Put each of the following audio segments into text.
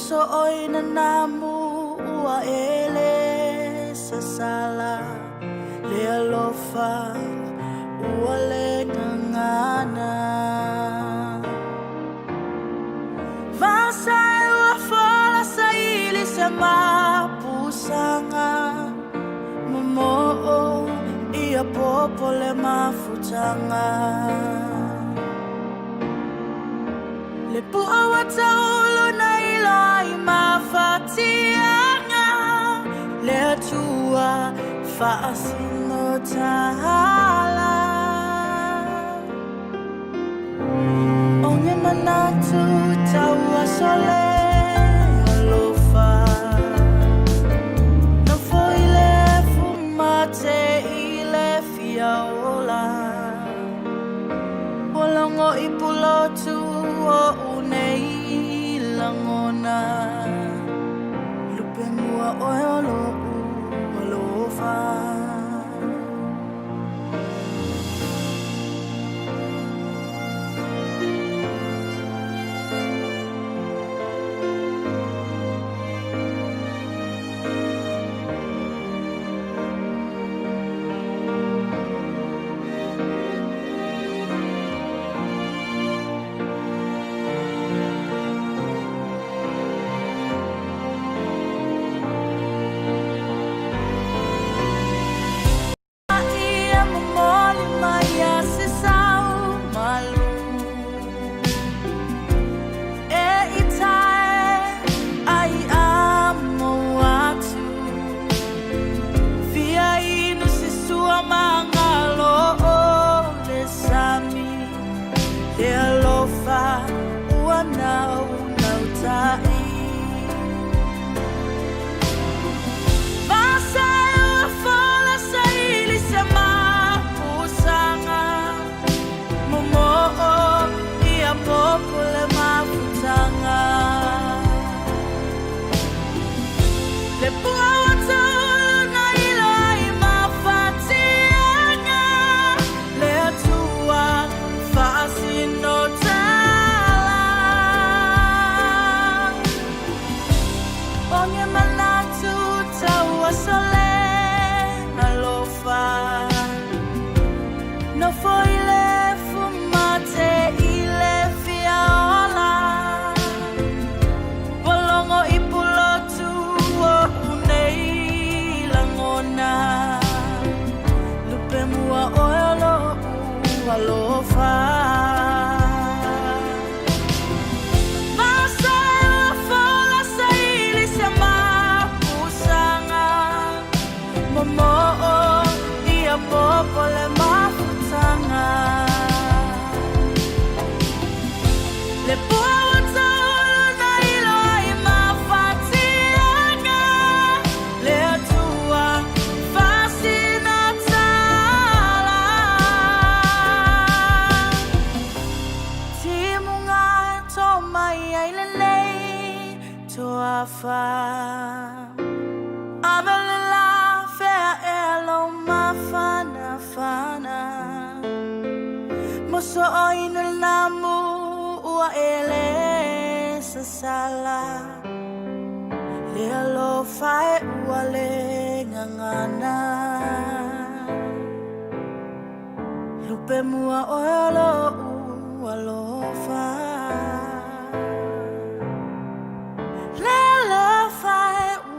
Moso oina namu ua ele sasala le alofa ua le ngangana Vasai ua fola saili se mapusanga Momo ia popo le mafutanga Le pua wa taulo na ilai mafatianga Le atua faasino tahala Onge manatu taua sole alofa No foile fumate ile fiaola Polongo ipulotu o unei langona Lupe mua oelo alofa Moso oina namu ua ele sasala Le alofa ua le ngangana Lupe mua oelo ua alofa Le alofa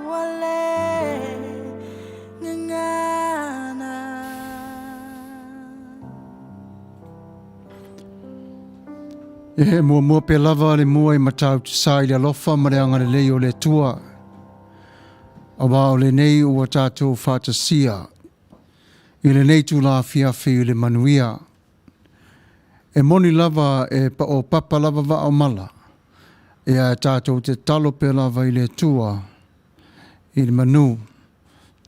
ua le ngangana E mua pe lava le mua I matau te sai le alofa mareanga le leo le tua. A wao le nei ua tātou whātasia. I le nei tu la fiafi I le Manuia. E moni lava e pa o papa lava wa o mala. E a tātou te talo pe lava I le tua. I le manu.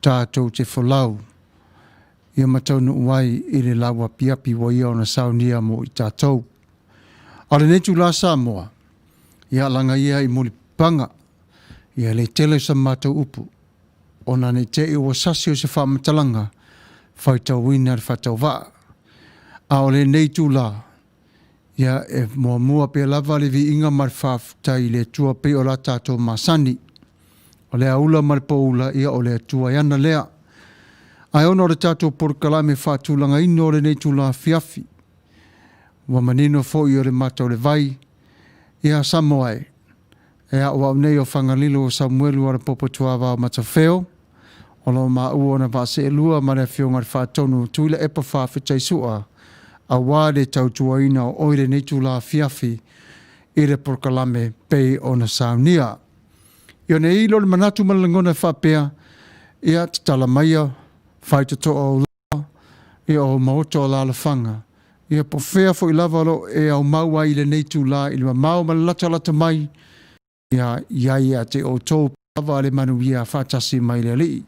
Tātou te whalau. Ia matau nu uai I le lawa piapi wa ia o na saunia mo I tātou. Ale netu la Samoa, ia langa ia I mulipanga, ia le tele sa mātou upu, o na ne te iwa sasi o se whamatalanga, whaitau wina le whaitau waa. A o le netu la, Ia e mua pe lava le vi inga marwhaftai le tua pe o la tātou masani. O lea ula maripaula ia o lea tua iana lea. Ai ono le tātou porkalame whātulanga ino le nei tula fiafi. Wa manino fo i o le matau le vai. Ia Samuelu. Ea o au nei o Fagalilo o Samuelu Alopopo Tuavao Matafeo. O lo ma ua na vase e lua ma le whionga le whātonu tuila epa whawhitai sua. A wāre tau tuaina o oire nei tula fiafi i le porkalame pei o na saunia. Io ne ilo le manatu malangona whapea ia te tala maia whai te toa o loa ia o maoto o lalawhanga. Ia po whea fo i lavalo e au maua i le nei tula i le mau malata mai ia te o tō pava le Manuia whātasi mai le li.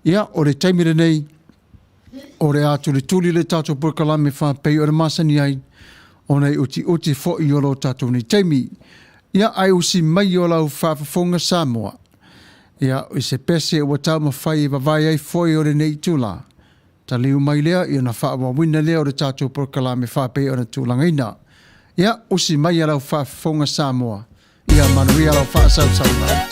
Ia o le taimire nei o re atu le tuli le tātou porkalame whapei o le masani ai o nei uti fo i olo tātou ni taimi. Ia ai usi mai o lau whawhafonga Samoa. Ia i se pese o tau mawhai e wawai ai foi o le nei tula. Ta liu mai lea i na whaawa wina lea o le tātou porkalame whapei o na tūlangaina. Ia usi mai o lau whawhafonga Samoa. Ia Manuia lau whaasau sauna.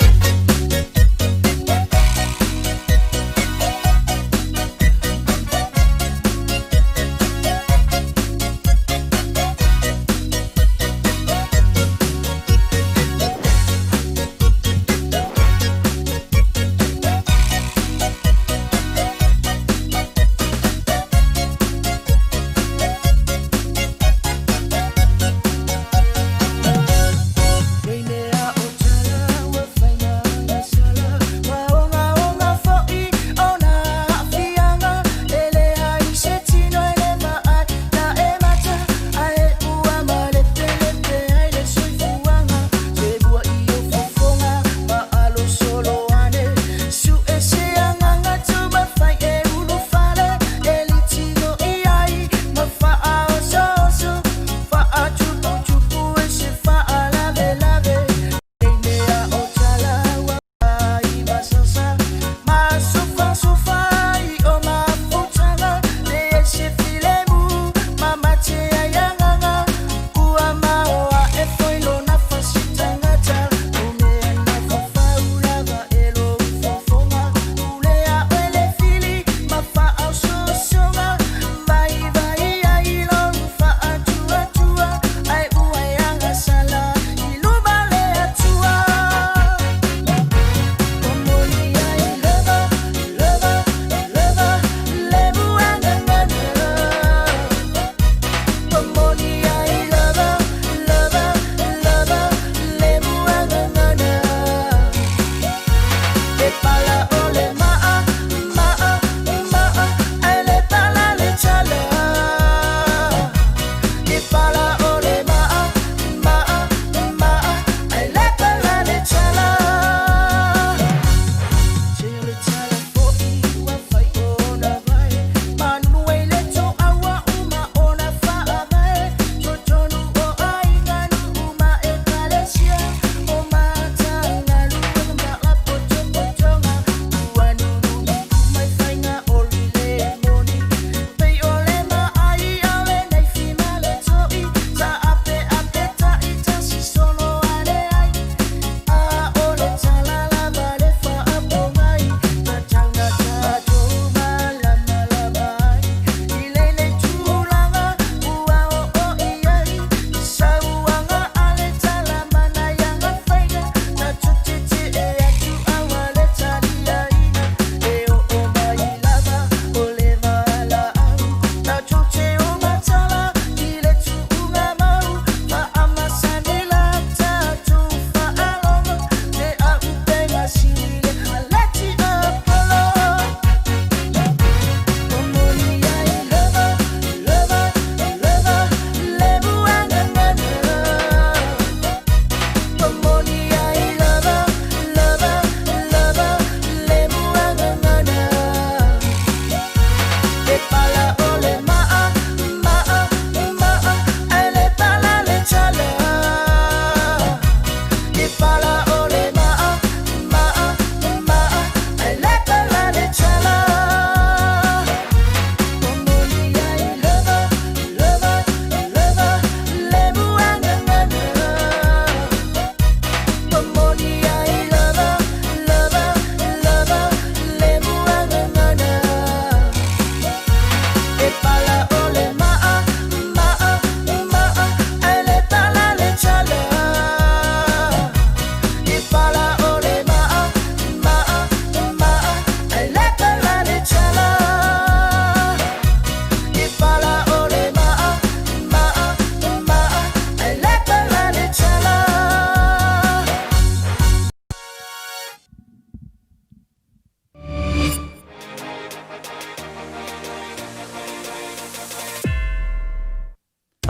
Rainea o tala wa whainga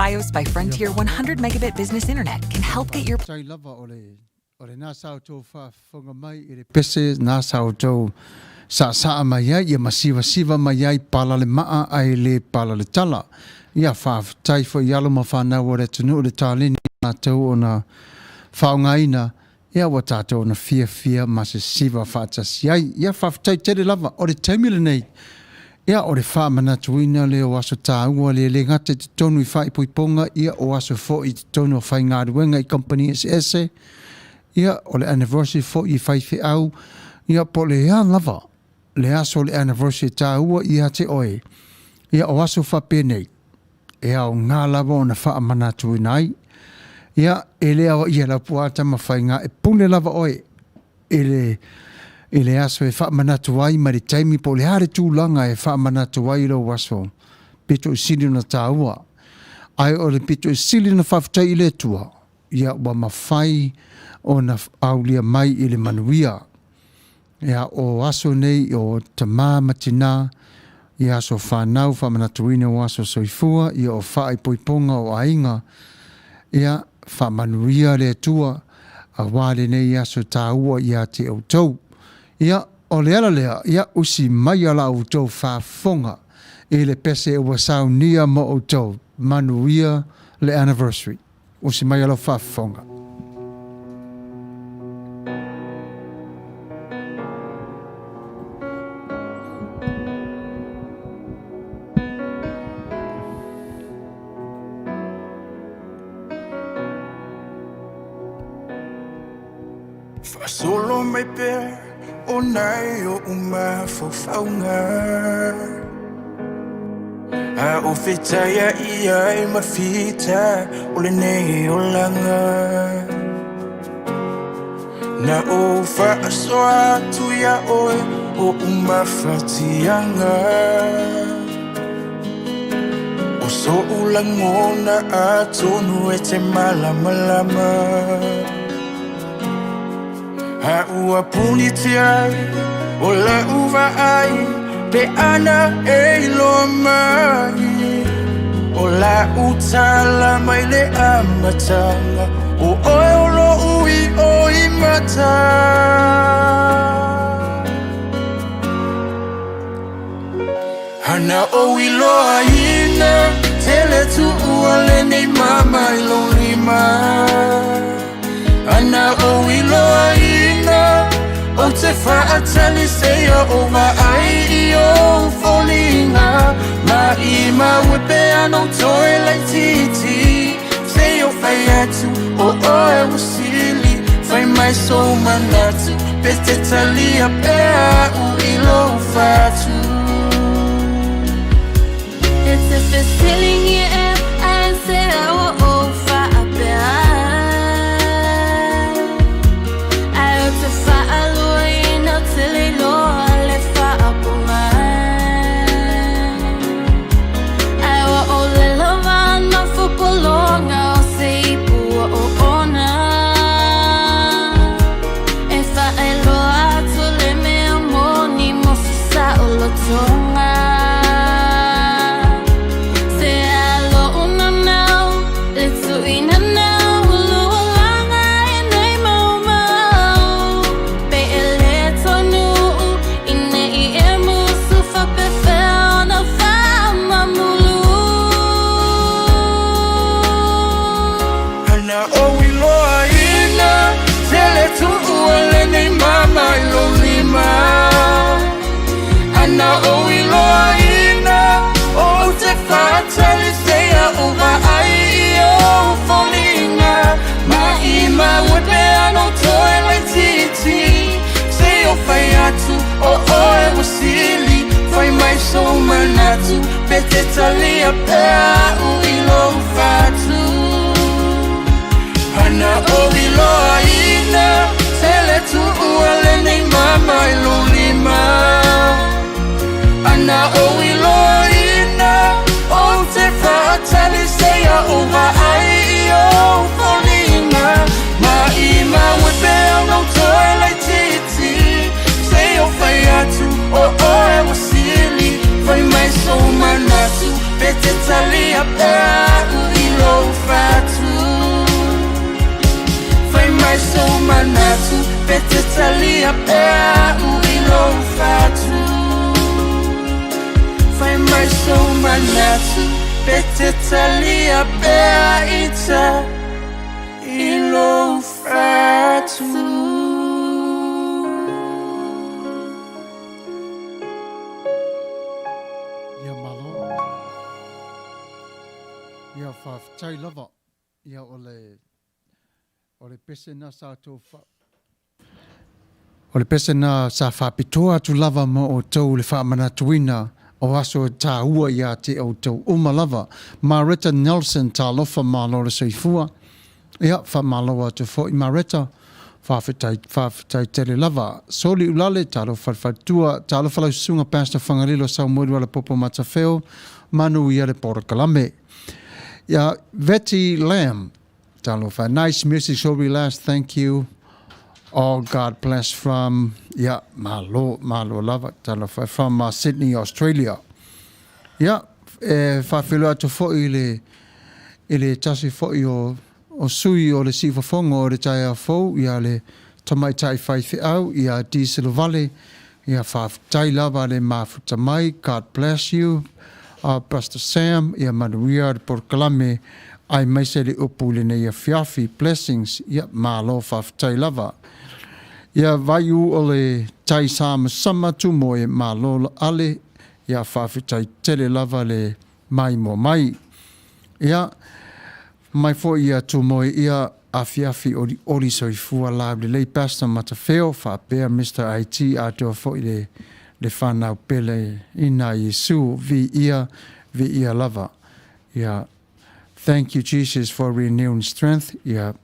Fios by Frontier 100 megabit business internet can help get your Tai lava ole nā sao tō whaafonga mai i re pese nā sao tō sa mai ai ia masiva mai ai pala le maa ai le pala le tala ia whaafitai fo i alo ma whanau o re tunu o le tālini nā tau o na whaungaina ia wa tātou na fia ma se siva whaatasi ai ia whaafitai tere lava o le taimile nei ia o le whaamanatuina le o aso tāua le ngate te tonu i whaipoiponga ia o aso fo i te tonu o whaingaruenga i company SS ia o le anniversary fo i whaife au ia po le ea lava le aso le anniversary tāua ia te oe ia o aso whapenei ia o ngā lava o na whaamanatuina ai ia e lea o ia la puata ma whainga e pune lava oe e le aso e whaamanatu ai ma le taimi po le hare tūlanga e whaamanatu ai lo aso pito i sili na tāua ai o le pito i sili na whaftai i le tua ia wa mawhai o na aulia mai i le Manuia ia o aso nei o tamā matina ia aso whanau whamanatuina o aso soifua ia o whaai poiponga o ainga ia whamanuia le tua a wale nei aso tāua ia te au tau ia o le ala lea ia usi mai ala au tau whafonga e le pese ua saunia mo au tau Manuia le anniversary usi mai ala whafonga Solo mai pe o nai o uma fo faunga a o fitaya ia e mafita o le nei o langa na o fa soa tu ya o uma fatianga o so ulangona a tonu e te malama a ua puni te ai, o le uva ai, pe ana e ilo mai. O la utala mai le amatanga, o oe o lo ui o i mata. Hana o ilo aina, tele tu ua le nei mama ilo lima. Ana o ilo aina, o te whaatali seia o ai I o wholinga. Ma I wepe ano toe lai titi, sei o whai atu o oe wasili, whai mai so manatu, pe te talia pea u ilo whatu. It's a fist feeling yeah, I say I will over a bear. Pete talia pea u ilo whatu. Hana o ilo aina, tele tu ua le nei mama ilo lima. Hana o ilo aina, o te whaatali seia o ai I o wholinga. Ma I wepe ano toe lai titi, sei o whai atu o oe wasili. Whai mai so manatu, pe te talia pea u ilo whaftai lava. Ia ole pese na sa tō wha. Ole pese na sa whapitoa tu lava mo o tau le whaamana tuina o aso tā ua ia te o tau uma lava. Marita Nelson tā lofa malo le soifua. Ia whamaloa tu fo I Marita. Whawhitai tele lava. Soli ulale tālo whawhatua, tālo whalausunga Pastor Fagalilo Samuelu Alopopo Matafeo, Manuia le Porokalame. Yeah, Betty Lamb, tālo wha. Nice music, so relaxed, thank you. Oh, God bless from, yeah, malo lava, tālo wha, from Sydney, Australia. Yeah, whawhilua atu fo ile tasi fo o sui o le sifafonga o le tai a fau, ia le tamaitai whaiwhi au, ia Diesel Valley, ia whawhitai lava le mafuta mai, God bless you, Pastor Sam, ia Manuia, por kalame, ai maise le upu le nei a fiafi, blessings, ia malo whawhitai lava. Ia vaiu o le tai sama tu moe malo ale, ia whawhitai tele lava le mai mo mai. Ia, mai fo ia tu moe ia afiafi ori soifua labi lei Pastor Matafeo whapea Mr. IT atua fo I le whanau pele ina Yesu vi ia lava. Ia, thank you Jesus for renewing strength. Ia,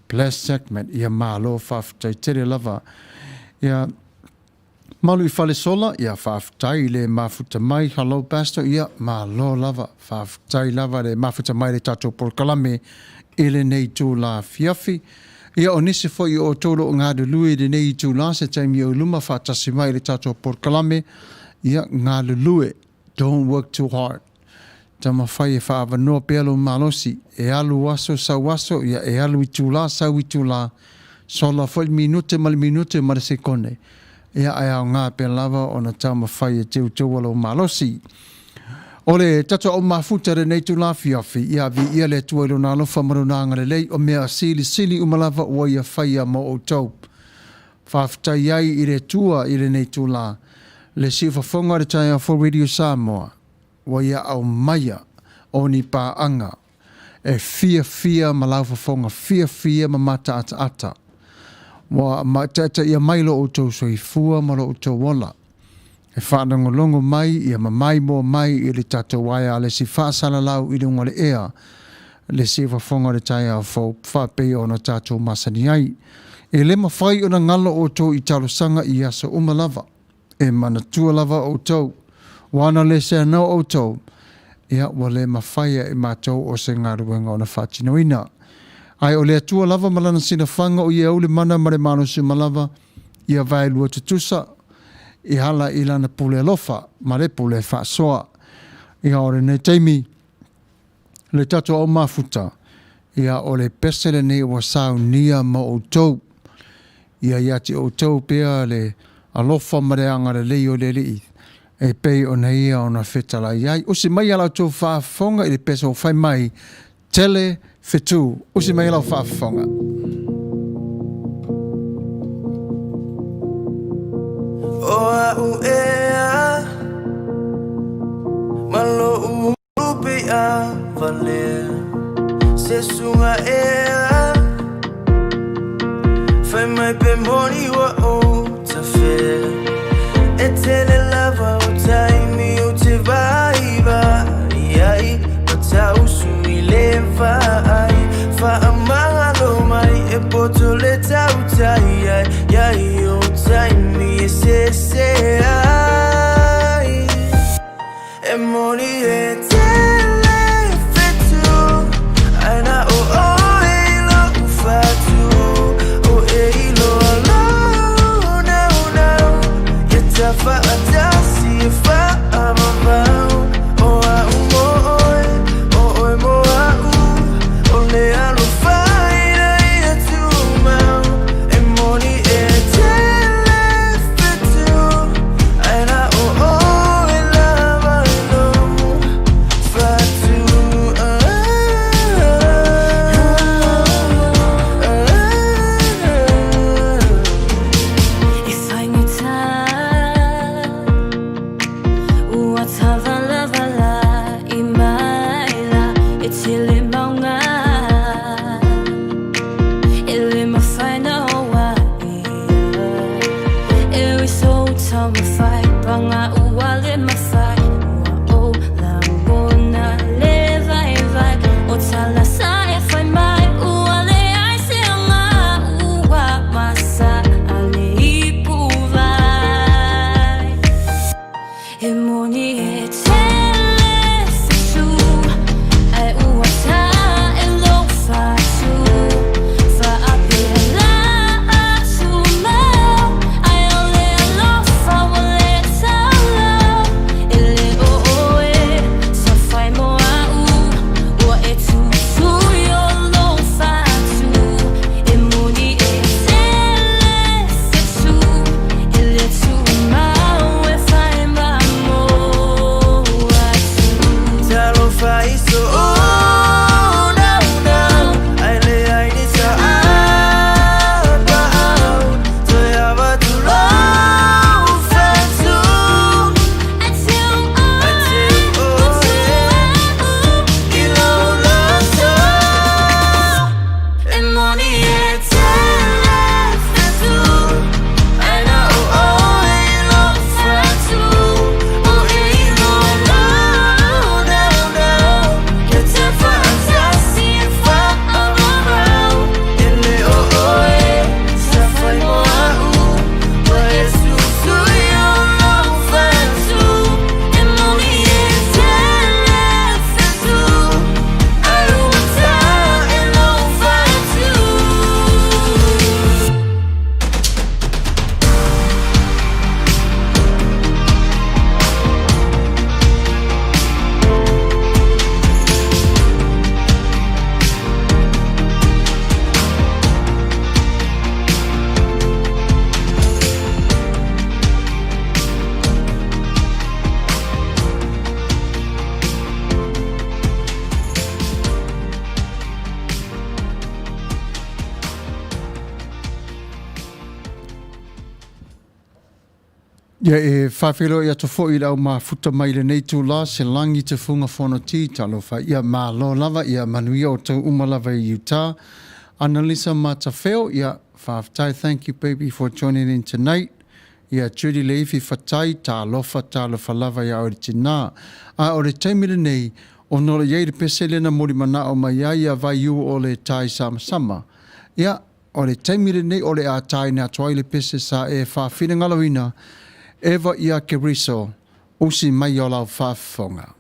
blessed segment. Ia malo whaftai tere lava. Ia, malu I whale sola. Ia, whaftai le mafuta mai. Hello Pastor. Ia, malo lava. Whaftai lava le mafuta mai le tato por kalame. Ele nei tū la fiafi. Ia o nisi fo I o tōro o ngādu lui le nei tū la se taimi o luma whatasi mai le tato por kalame. Ia ngādu lui. Don't work too hard. Tama whai e whaavanoa pealo malosi. E alu waso sa waso. Ia e alu I tū la sa I tū la. Sola fo minute male sekone. Ia ai au ngā pe lava o na tama whai e teu taualo malosi. Ole tato o mafuta re nei tu la fiafi. Ia vi ia le tuailo na alofa marunanga le lei o mea sili umalava ua ia whaia mo o tau. Whaftai ai I le tua I le nei tu la. Le sifa fonga re tai a for Radio Samoa. Ua ia au maia o ni pa anga. E fia malaufa fonga fia ma mata ata. Wa matata ia mailo o tau soifua malo o tau wala. E whanangolongo mai, ia mamai mo mai I le tato waia le si whaasala lau I le ngole ea. Le si whafonga le tai a fau whape o na tato masani ai. E le mawhai o na ngalo o tau I talo sanga I asa umalava. E mana tua lava o tau. Wana le se anau o tau. Ia wa le mawhaia I mātou o se ngaruenga o na whatinoina. Ai o le atua lava malana sina whanga o ia ule mana mare mano si malava. Ia vai lua tutusa. I hala I lana pule alofa, ma le pule whaasoa. Ia ore ne teimi, le tato o mafuta. Ia o le pesele ne wa sau nia ma o tau. Ia iati o tau pea le alofa mareanga le leo le li. E pei o na ia o na whetala iai. Usi mai ala tau whaafonga I le pesa o whai mai. Tele whetu. Usi mai ala whaafonga. Oa ea malo upe a valer se sunga ea fai mai pe moni wa o ta fe e tele lava o taimi o te vaiva iai o ta usui leva ai fa amanga lo mai e poto le tau tai iai o taimi se ai e morire tele fetu aina o e lo fatu o e lo lo mafai panga uale mafai o la bona le vai vai o tala sa e fai mai uale ai se ama ua masa ale ipu vai e moni e tele su ai ua sa e lo fa su fa apela su ma ai ole lo fa wale tala ele o e sa fai mo au ua e tu su yo lo fa su e moni e tele su ele tu ma e fai ma mo Talo fai so no no ai le ai ni sa ba so ya va tu lo fa su i lo so e moni e tele su ai na o e lo fa su o e lo no no no che te fa si fa around ele o e sa fai mo au e su yo lo fa su e moni e tele su ai lo sa e lo fa su Ia e whawhiro ia to fo i rau ma futa mai le nei tū la se langi te funga whono ti talo wha ia ma lo lava ia Manuia o tau umalava i Utah. Annalisa Matafeo ia whawhtai, thank you baby for joining in tonight. Ia Judy Leifi whatai tā lofa tā lofa lava ia ore tina. A ore taimire nei o nora iei re pese lena mori mana o mai ia vai iu o le tai sama. Ia ore taimire nei o le a tai na tuai le pese sa e whawhine ngalawina. Eva ia ke riso, usi mai o lau whawhonga.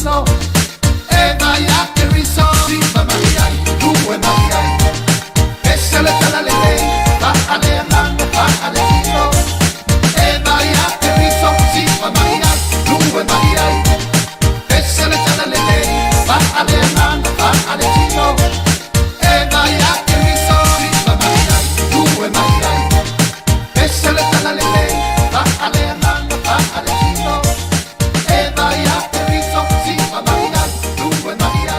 tino. Eva ya keriso, sifa Maria, tuwe Maria. Esele tala lele, pa ale amando, pa ale tino. Eva ya keriso, sifa Maria, tuwe Maria. Esele tala lele, pa ale amando, pa ale tino. Eva ya keriso, sifa Maria, tuwe Maria. Esele tala lele, pa ale amando, pa ale tino. Eva ya keriso, sifa Maria, tuwe Maria.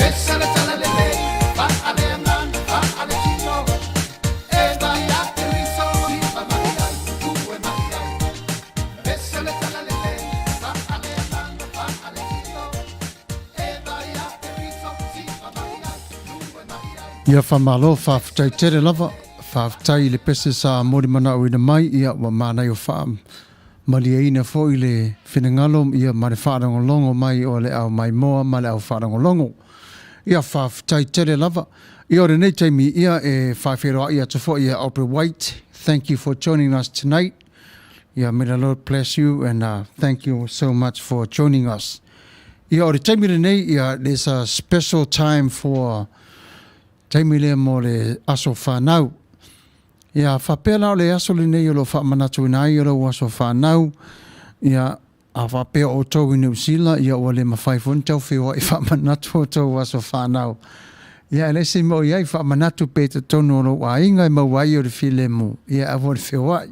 Esele tala lele, pa ale amando, pa ale tino. Eva ya keriso, sifa Maria, tuwe Maria. Esele tala lele, pa ale amando, pa ale tino. Eva ya keriso, sifa Maria, tuwe Maria. Ia whamalo whawhtai tere lava, whawhtai le pese sa mori mana o ina mai ia wa mana i o whaam. Malia ina fo i le whinangalo ia ma le whaarangolongo mai o le au mai moa ma le au whaarangolongo. Ia whawhtai tere lava. Ia ore nei taimi ia e whawhiroa ia tofo ia Oprah White. Thank you for joining us tonight. Ia may the Lord bless you and thank you so much for joining us. Ia ore taimi nei ia there's a special time for taimi le mo le aso whanau. Ia whapea le aso le nei o lo whamanatu ina i o lo aso whanau. Ia a whapea o tau i New Zealand. Ia o le mawhaifun tau whiwa i whamanatu o tau aso whanau. Ia le se mo iai whamanatu pe te tono lo wa inga i mawai o le while mu. Ia a wo le whiwa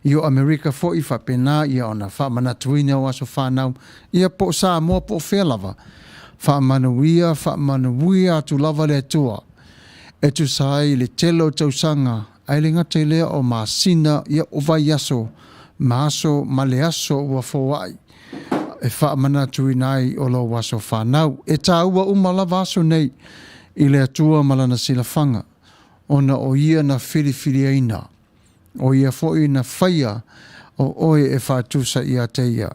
i o Amerika fo i whapena ia ona whamanatu ina o aso whanau. Ia po sa mua po whelava. Whamanuia tu lava le tua. E tu sai le telo tausanga, ai le ngata i lea o maasina ia o vai aso, maaso ma le aso ua fōai. E whaamanatu inai o lo waso whanau. E tā ua umalava aso nei i le atua malana sila whanga. Ona o ia na whiriwhiri aina. O ia fōi na whaia o oe e whātusa i a teia.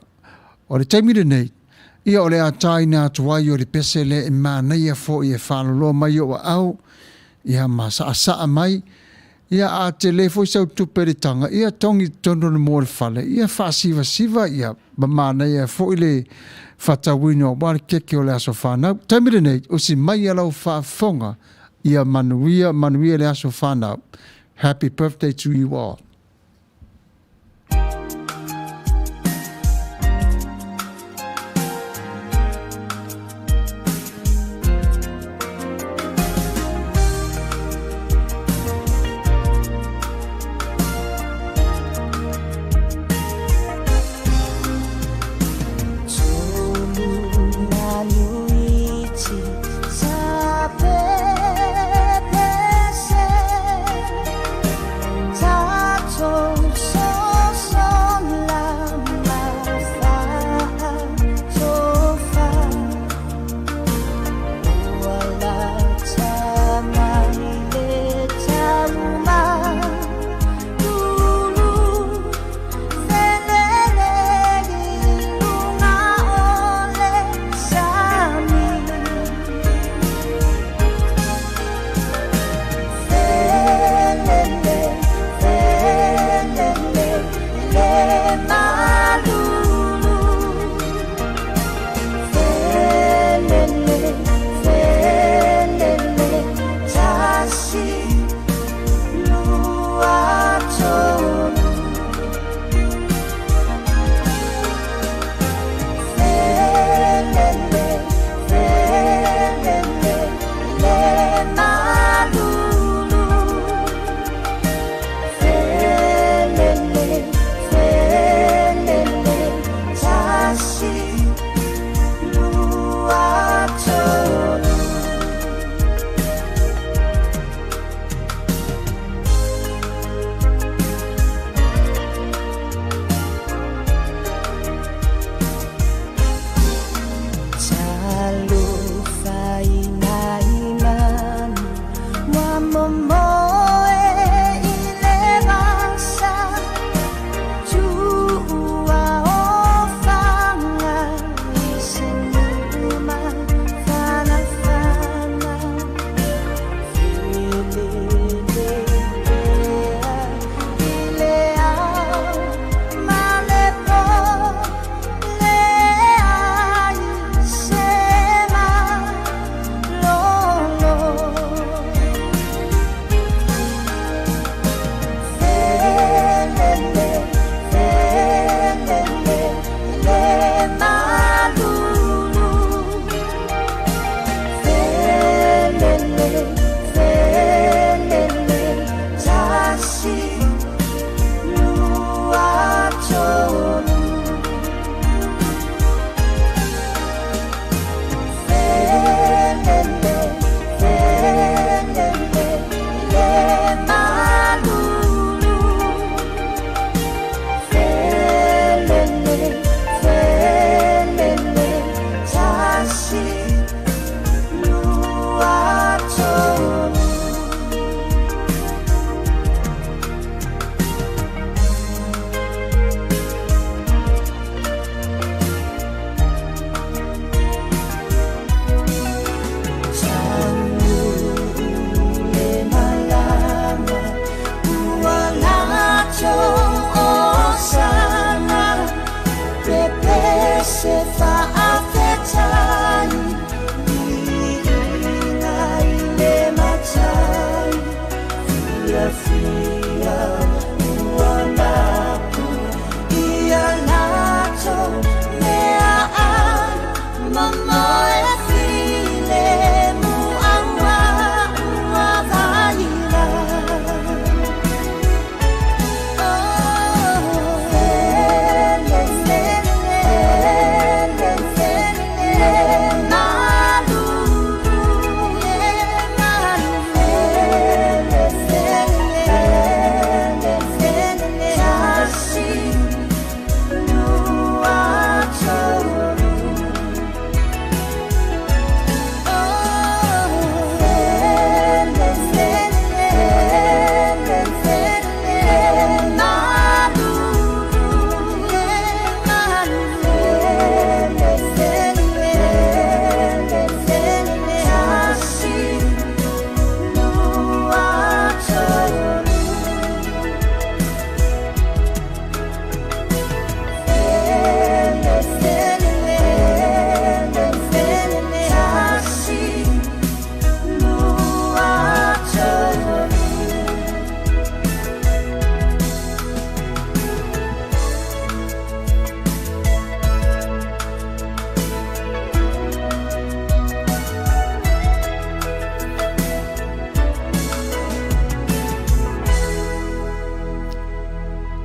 O le teimire nei, ia o le atai na atuai o le pese le e māneia fōi e whālolo mai o au, ia masa asa mai ia a telefo sau tuperitanga ia tongi tono le mo le fale ia fasiva siva ia mamana ia fo ile fatawino bar keke o le aso fana tamire nei o si mai ala o fa fonga ia manuia le aso fana. Happy birthday to you all.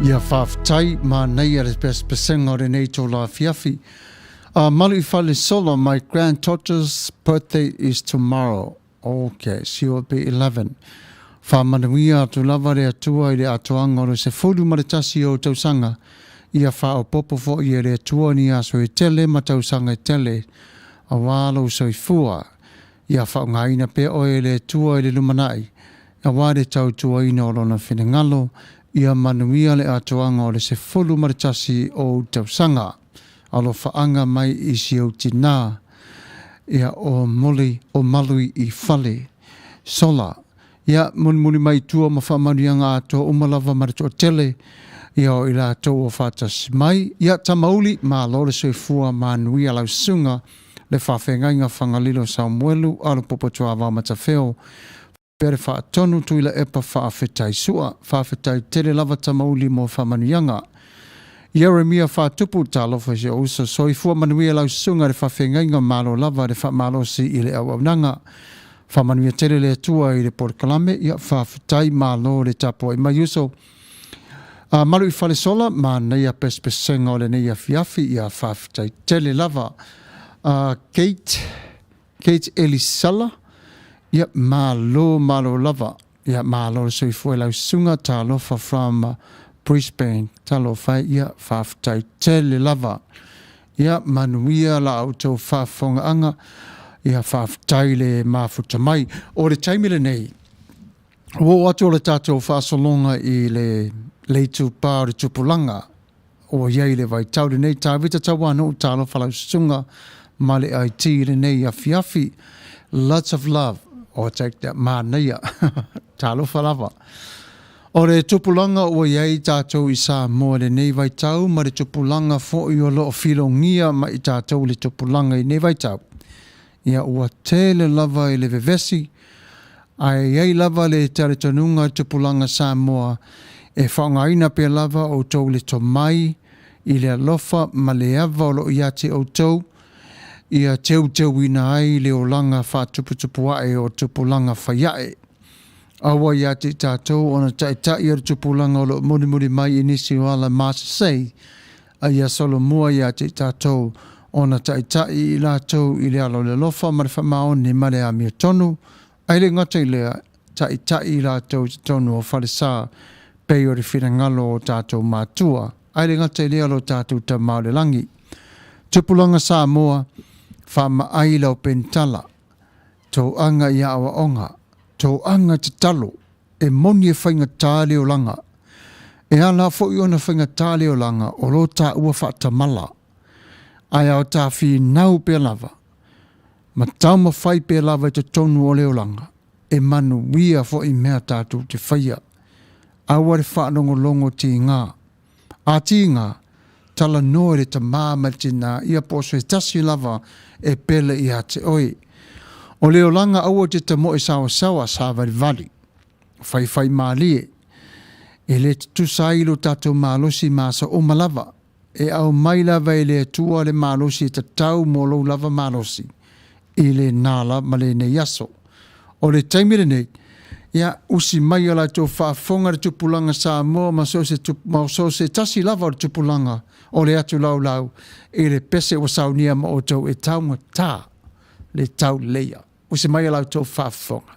Ia whawhtai ma nei ar pesenga o renei tō la fiafi. Malu I whale solo, my granddaughter's birthday is tomorrow. Okay, she will be 11. Manuia tu lava rea tua I le atoanga o se fulu maritasi o tausanga. Ia Alopopo fo I rea tua ni aso I tele ma tausanga I tele. A walo so I fua. Ia whaungaina pe o le tua I le lumanai. A ware tau tua ina o lona whenengalo. Ia Manuia le atoanga o le se fulu maritasi o tausanga. Alo whaanga mai I si o tina. Ia o moli o malui I whale. Sola. Ia muni mai tua ma whamanianga ato umalava marito o tele. Ia o ila ato o whatas mai. Ia tamauli ma lore se fua Manuia lau sunga. Le whawhengainga Fagalilo Samuelu. Alopopo Tuavao Matafeo. Pere whaatonu tuila epa whaafetai sua. Whaafetai tere lava tamauli mo whamanianga. Yeremia whaatupu talofa se usa soifua Manuia lau sunga le whawhengainga malo lava le whamalo si I le au nanga. Whamanuia tere le tua I le porkalame ia whawhetai malo le tapo I maiuso. Malu I whale sola ma neia pespesenga o le neia fiafi ia whawhetai tere lava. Kate Elisala ia malo lava. Ia malo soifua lau sunga talofa from Brisbane, talofa ia whawhetai tele lava. Ia Manuia la auto whawhonga anga. Ia whawhetai le mafuta mai. O le taimile nei. O atu o le tātou whasolonga I le leitu pā o le tupulanga. O iei le vai tauri nei. Tāwita tawana o tālo whalau sunga. Ma le IT le nei a fiafi. Lots of love. O take that māneia. Tālo whalava. O le tupulanga o iei tātou I Samoa le nei vai tau. Ma le tupulanga fo I o loo filongia ma I tātou le tupulanga I nei vai tau. Ia ua tele lava I le vevesi. Ai ei lava le tare tonunga tupulanga Samoa. E whaungaina pe lava o tau le tomai. I le alofa ma le ava o lo iate o tau. Ia teu ina ai le o langa whatuputupuae o tupulanga whaiae. Awa iate tātou ona taitai ar tupulanga o lo muri mai inisi o ala masa sei. Ia solo mua iate tātou. Ona taitai I lātou I le alo le lofa ma le whamao ni ma le amia tonu. Ai le ngata I lea taitai I lātou te tonu o whale sā pei o le whirangalo o tātou mātua. Ai le ngata I lea lo tātou ta mao le langi. Tupulanga Samoa whama ai lau pentala. Tau anga I awa onga. Tau anga te talo. E moni e whainga tāle o langa. E ala fo I ona whainga tāle o langa o lo tā ua whaatamala. Ai au tā whi nau pe lava. Ma tau ma whai pe lava te tonu o leo langa. E Manuia fo I mea tātou te whaia. Aware whaanongo longo ti ngā. A ti ngā, tala noe le ta māma tina ia poso e tasi lava e pele I te oi. O leo langa aua te ta mo e sawa sawa sawa vali. Whai maalie. E le tusai lo tato malosi masa o malava. E au mai lava e le tua le malosi e tatau mo lo lava malosi. E le nala ma le ne yaso. O le taimire nei, ia usi mai ala tō whaafonga le tupulanga sa moa ma so se tasi lava o le tupulanga o le atu lau lau e le pese o saunia ma o tau e taunga tā le tau leia. Usi mai ala tō whaafonga.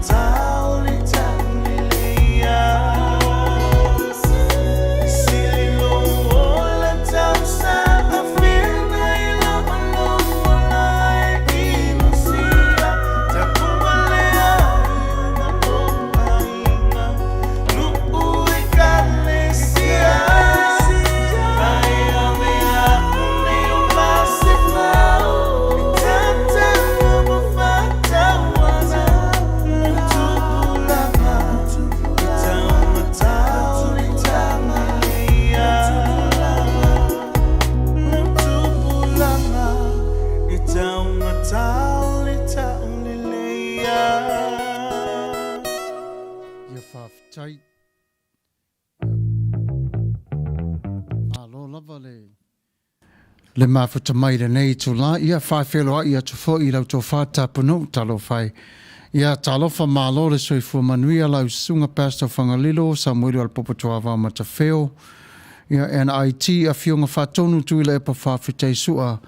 Time tai. Malo lava le mafuta mai le nei tu la ia whawhelo a ia tu fo i lau tō whāta punu talo whai. Ia talofa malo le soifua Manuia lau sunga Pastor Fagalilo, Samuelu Alopopo Tuavao Matafeo. Ia NIT a fionga whatonu tu ila epa whawhitei sua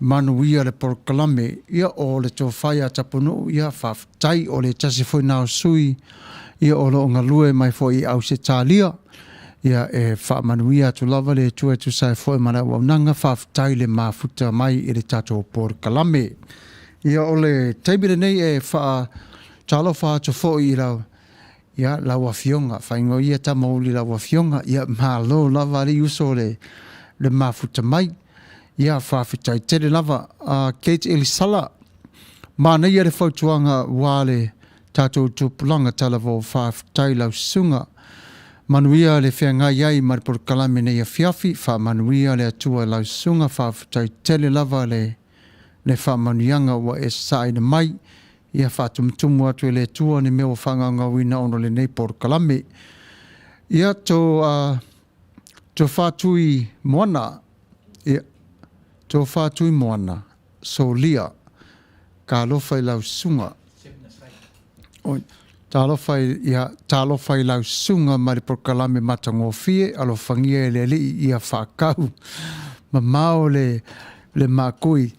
Manuia le porkalame. Ia o le tō whai a tapunu ia whawhitai o le tasi fwoi nao sui. Ia o lo ngā lue mai fo i au se tālia. Ia e wha Manuia tu lava le tua tu sai fwoi mana wau nanga whawhitai le mafuta mai i le tato porkalame. Ia o le teibire nei e wha talo wha to fo i rau. Ia lawa fionga, whaingo ia ta mauli lawa fionga. Ia malo lava li uso le mafuta mai. Ia whawhitai tere lava. Kate Elisala. Mana ia le whautuanga wale tato tupulanga talavo whawhitai lau sunga. Manuia le whianga iai maripor kalame nei a fiafi. Wha Manuia le atua lau sunga whawhitai tere lava le whamanianga wa e saina mai. Ia whatumtumu atu le tua ni meo whanganga wina ono le nei por kalame. Ia tō whatui moana. Ia tō whatui moana. So lia. Ka lofa i lau sunga. Tā lofa i lau sunga mari por kalame matango fie. Alo whangia e le li ia whakau. Ma mao le makui.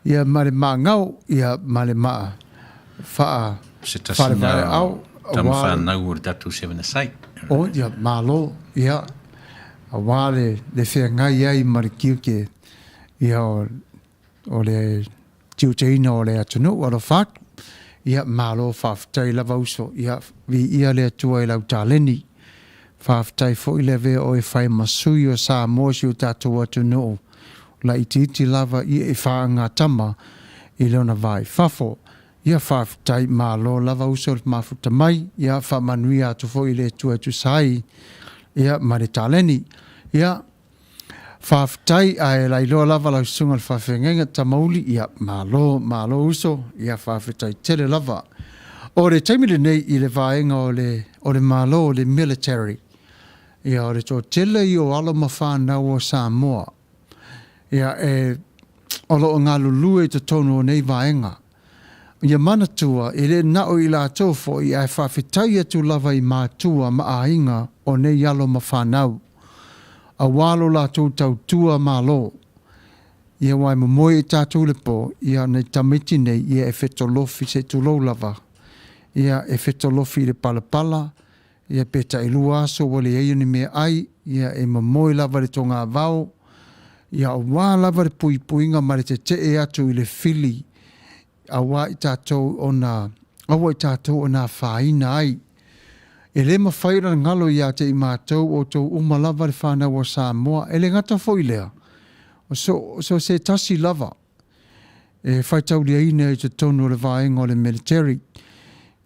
Ia mare maa ngau, ia mare maa whaa whare au. Tama whanau ur datu sevena sai. O, ia malo, ia. A wale le whea ngai ai mare kiuke. Ia o le tiuteina o le atunu, o le whak. Ia malo whawhitai lava uso. Ia vi ia le atua i lau tāleni. Whawhitai fo i le vea o e whai masui o sa mosi o tātou atunu. La iti lava i e whaanga tama i leona vai whafo. Ia whawhitai malo lava uso mafuta mai. Ia whamanuia atu fo i le tua tu sai. Ia mare tāleni. Ia whawhitai a e lailoa lava lau sunga whawhengenga tamauli. Ia malo uso. Ia whawhitai tere lava. O le taimile nei i le vaenga o le malo o le military. Ia o le tō tele i o alama whanau o Samoa. Ia olo o ngā lulue te tono o nei vaenga. Ia manatua, e le nao i la tofo i ai whawhitai atu lava i mātua maainga o nei alo ma whanau. A walo la tau tua malo. Ia wai momoe i tātou lepo, ia nei tamiti nei, ia e whetolofi se tulo lava. Ia e whetolofi le palapala, ia peta i lua so wale eioni mea ai, ia e momoe lava le tonga vau. Ia o wā lava re puinga ma re te e atu i le fili. A wā i tātou o nā whaina ai. E le mawhaira ngalo i ate i mātou o tō uma lava re whānau o Samoa. E le ngata fo i lea. So se tasi lava. E whaitau lia ina i te tono le vaenga o le military.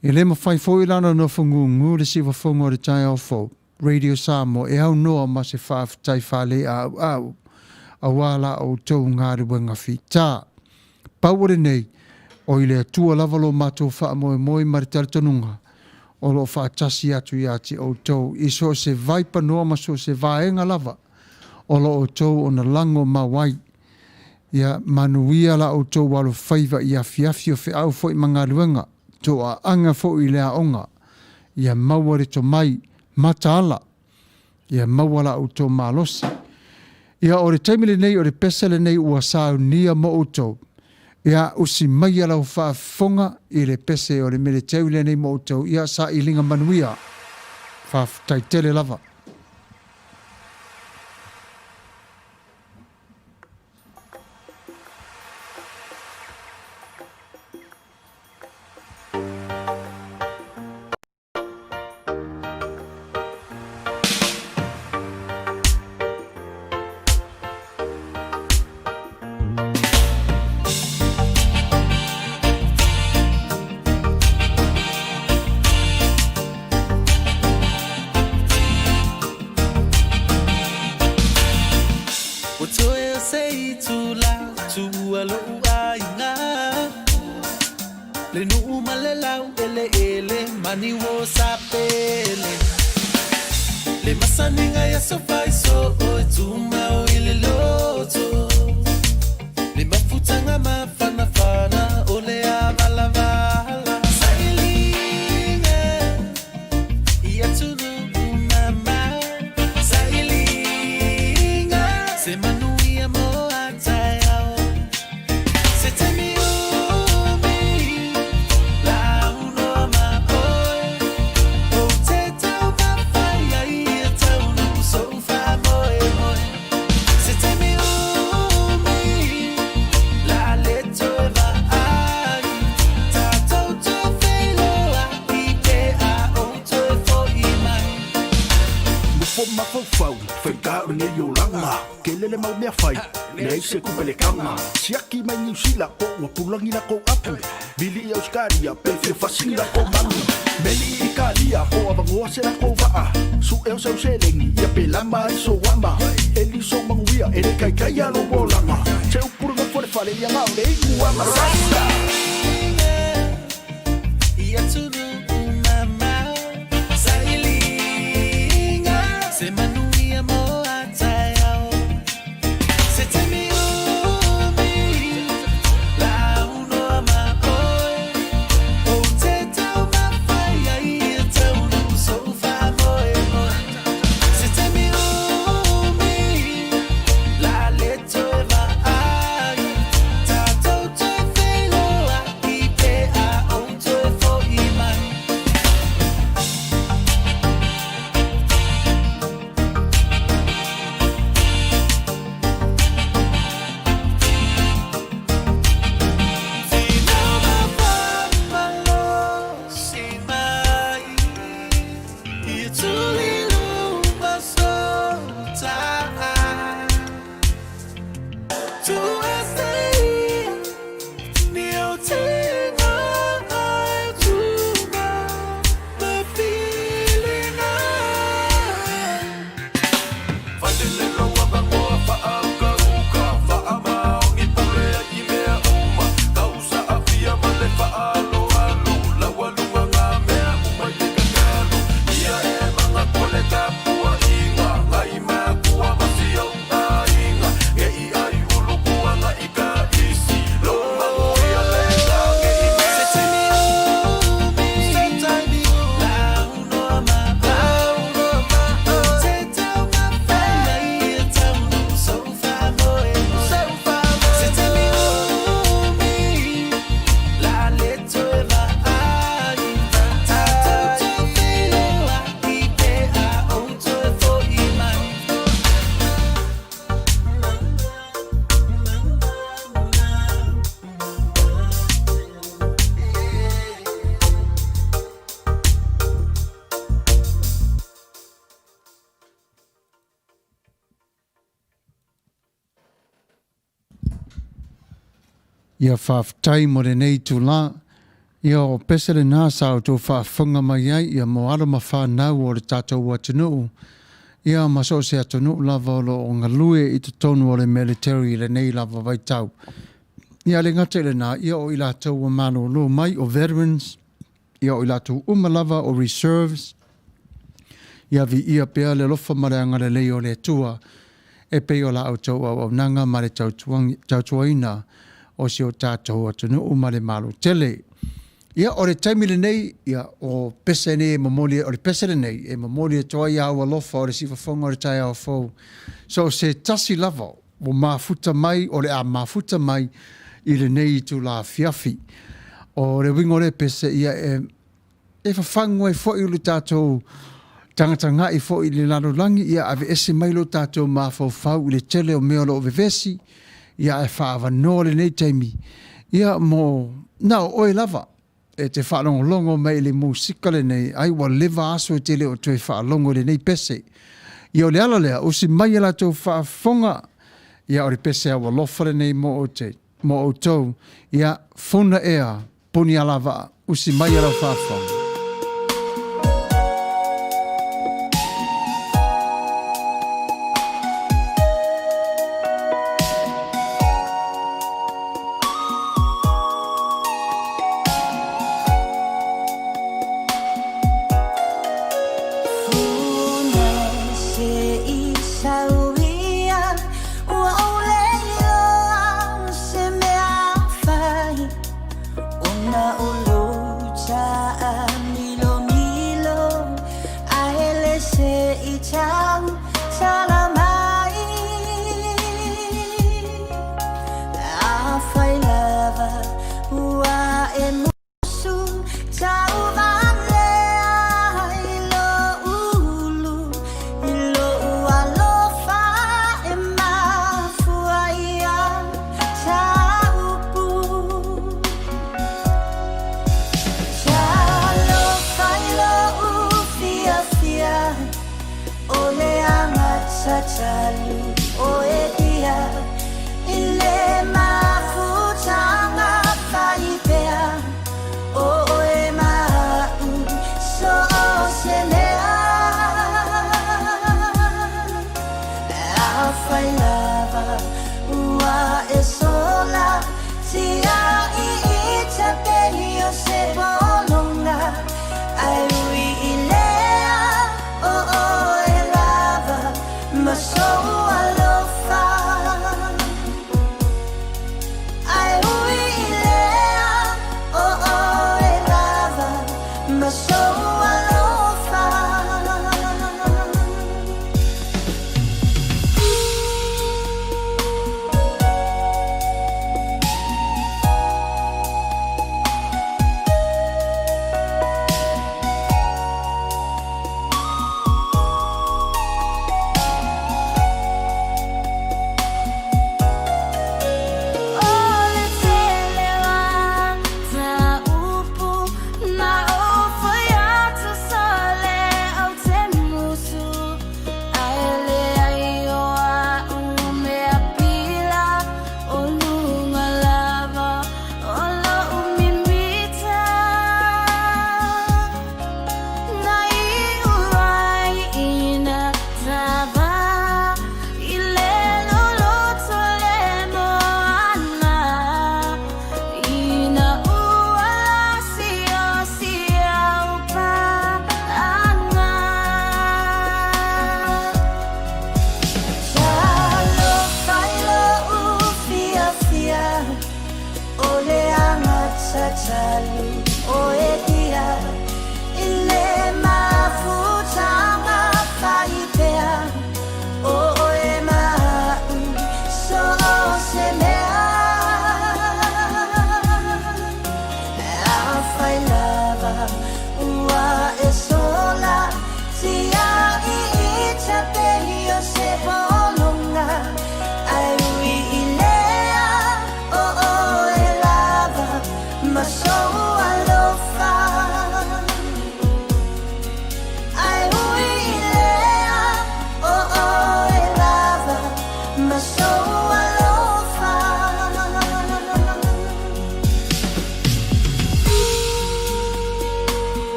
E le mawhai fo i lana no whangungu le siwa whangu o le tai au fo. Radio Samoa e au noa ma se whawhitai whale au. A wala o tau ngāre wenga whita. Pauare nei, o i le atua lavalo mātou wha moe maritari tanunga. O lo wha tasi atu i ati o tau. I so se vaipa noa ma so se vaenga lava. O lo o tau o na lango mawai. Ia Manuia la o tau walo whaiva i a fiafio whi au fo i mangaruenga. To a anga fo i lea onga. Ia maware to mai mataala. Ia mawala o tau malosi. Ia o re taimile nei o re pesele nei ua sao nia mo utou. Ia usi mai ala o whaafonga i re pese o re mele teule nei mo utou. Ia sa i linga Manuia. Whaafutai tele lava. Le nu malelau ele mani wo sapele Le masaninga ya sofai so o tuma o ile loto. Le mafutanga mafana fana ole a balavala. Sailinga ya tunu mama. Sailinga se Manuia mo atayao. Se temi umi la uno ma oi. O te tau mawhai ai tau nu so fa moe moe. Se temi umi la leto e va ai. Tātou tō wheloa I te a o tō e fo I mai. Mufo mafau whaikau ne yo langa kelele mau mea whai nei se kupele kanga siaki mai New Zealand ko ua pulangi na ko apu Bili Australia pe fio fasila ko mangu Meli Ikalia ko avangoa se na ko waa Su eo sau selengi ia pe lama I so wama Eli so manguia ere kai kai alo bolanga Se upurunga fore fale ia ngau le iku ama sasta Ia tunu mama Sailinga Se Manuia mo atayao Se temi umi La uno ma oi O te tau mawhai ai tau nu so fa moe moe Se temi umi La leto e va ai Tātou tō wheloa I te a o tō e fo I mai Ia whawhtai mo re nei tu la, ia o pesere nā sao tō whawhunga mai ai, ia mo ara ma whanau o re tātou wa tunuu. Ia maso se atunuu lava o ngā lue I te tonu o re military re nei lava vai tau. Ia le ngate le nā, ia o ila tau wa mano lo mai o veterans, ia o ila tau umalava o reserves, ia vi ia pea le lofa mareanga le leo le tua, e peo la au tau au nanga mare tau tuaina, o si o tātou atunu umare malo tele. Ia o re taimile nei, ia o pese nei e mamolia, o re pese nei e mamolia toa ia awa lofa o re siwafonga o re tai awa fau. So se tasi lava o mafuta mai, o re a mafuta mai I le nei tu la fiafi. O re wingo re pese ia e fafango e fo I lu tātou tangata ngā I fo I le laro langi, ia ave ese mai lo tātou mafau fau I le tele o mea lo o vevesi, ia e whaawa nōle nei taimi. Ia mō, nao oe lava, e te whaalongo mai le musika le nei, ai wa lewa aso e te leo tue whaalongo le nei pese. Ia o le ala lea, o si mai ala tau whaafonga, ia o le pese awa lofare nei mo o tau, ia fona ea, poni alava, o si mai ala whaafonga.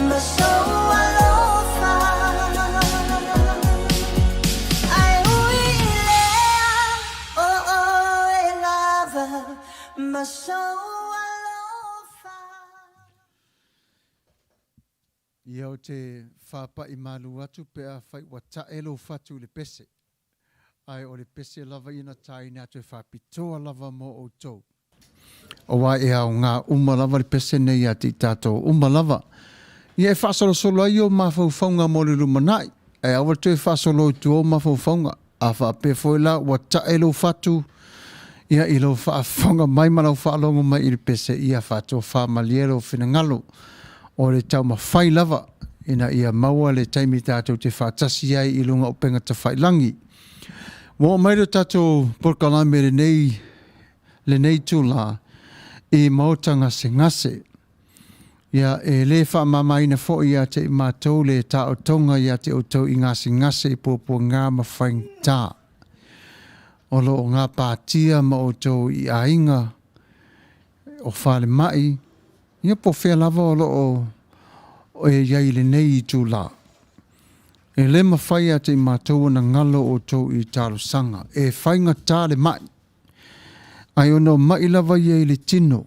maso alofa ai uilea oh oh e lava maso alofa. Ia o te whapa I malu atu pe a whai wa taelo fatu le pese. Ai o le pese lava ina tai na te whapitoa lava mo o tau. O wa e au ngā uma lava le pese nei a ti tātou uma lava. Ia e whasolo solo ai o mawhau whaunga mo le lumanai. E awa te whasolo tu o mawhau whaunga. A whape foila wa taelo fatu. Ia ilo whaafanga mai manau whaalongo mai I le pese ia whato whamaliero whinangalo. O le tau mawhai lava. Ina ia maua le taimi tātou te whātasi ai I lunga o penga te whailangi. Wa mai le tātou porkalame le nei tūla I mautanga se ngase. Ia e le whaamamaina fo ia te I mātou le tāo tonga ia te o tau I ngase ngase I pōpua ngā mawhaing tā. O lo ngā pātia ma o tau I ainga o whale mai. Ia po whea lava o lo o e iai le nei tūla. E le mawhai a te I mātou na ngalo o tau I tālo sanga. E whainga tā le mai. Ai ono mai lava ia I le tino.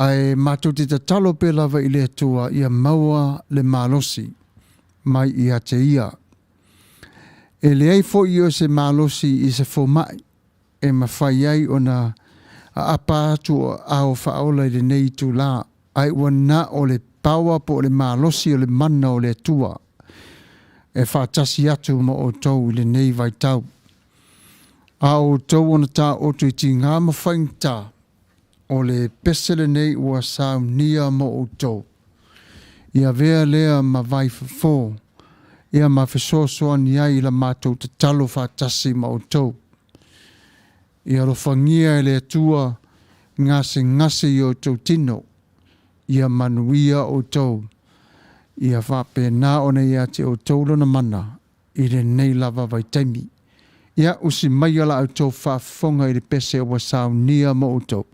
Ai mātou te talo pe lava I le atua ia maua le malosi. Mai I a te ia. E le ai fo I o se malosi I se fo mai. E mawhai ai ona a apa atu ao whaola I le nei tu la. Ai wana o le paua po le malosi o le mana o le atua. E whaatasi atu ma o tau I le nei vai tau. A o tau ona tā o tu I ti ngā mawhaing tā. O le pesele nei ua sau nia ma o tau. Ia vea lea ma vai fo. Ia ma whesosoa ni ai la mātou te talo whaatasi ma o tau. Ia lo whangia e le atua ngase I o tau tino. Ia manuia o tau. Ia whape nā ona ia te o taulona mana I le nei lava vai taimi. Ia usi mai ala au tau whaafonga I le pese o wasau nia mo o tau.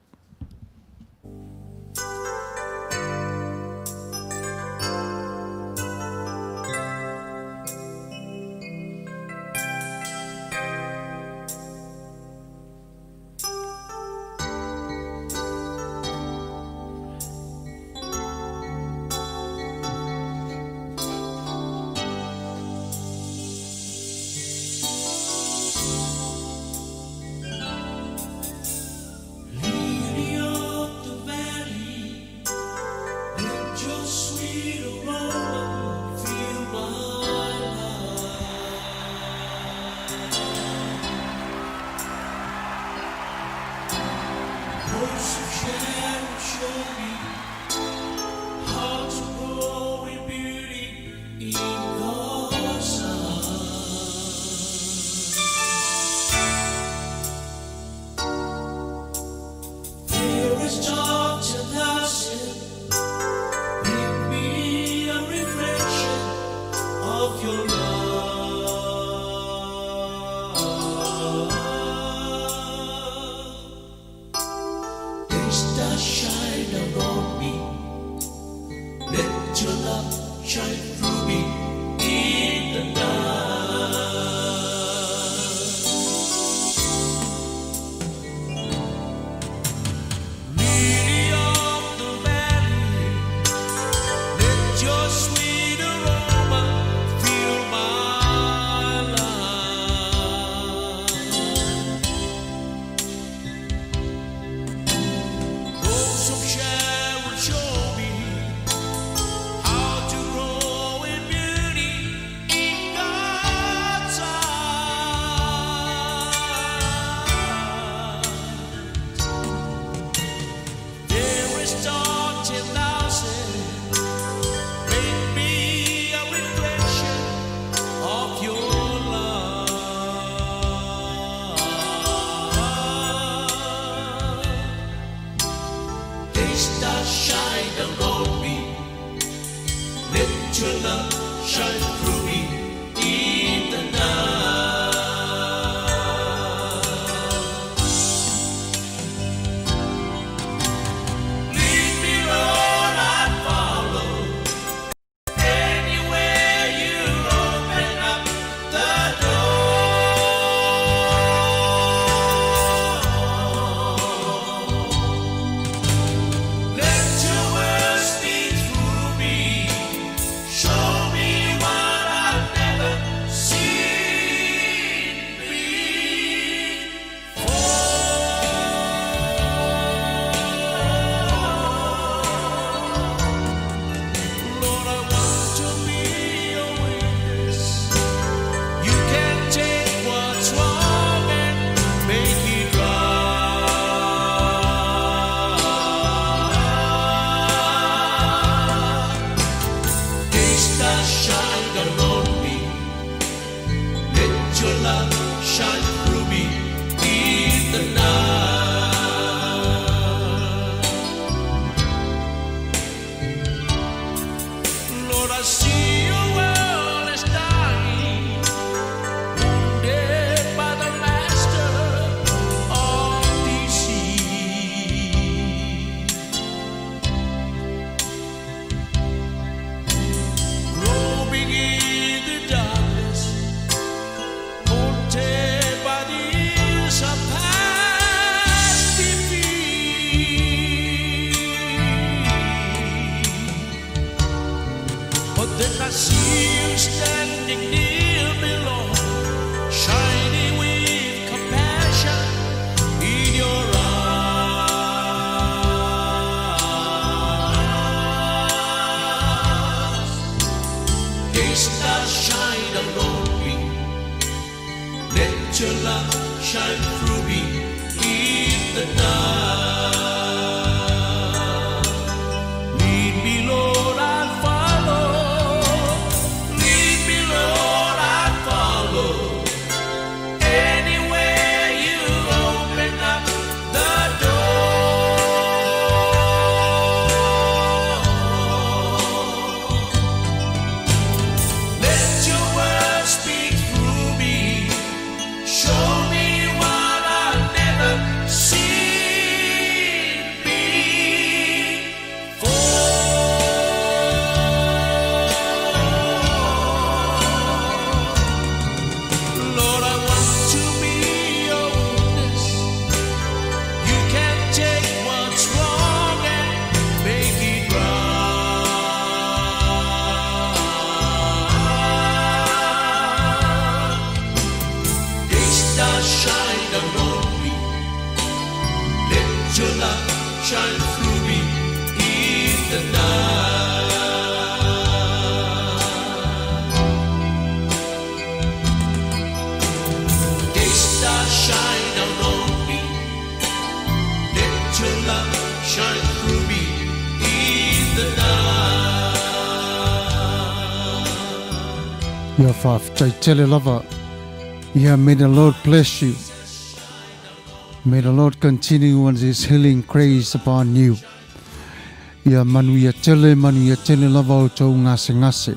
I see your world is dying, wounded by the master of deceit. Groping in the darkness, haunted by the years of past defeat. But then I see you standing near me, Lord, shining with compassion in your eyes. They stars shine upon me. Let your love shine through me in the night. Lead me, Lord, I'll follow. Lead me, Lord, I'll follow. Anywhere you open up the door. Let your word speak through me. Show me what I've never seen before. Lord, I want to be your witness. You can take what's wrong and make it right. They stars shine upon me. Let your love shine through me in the night. They stars shine upon me. Let your love shine through me in the night. Ia whawhitai tele lava. Ia, may the Lord bless you. May the Lord continue on his healing grace upon you. Ia Manuia tele lava o tau ngase ngase.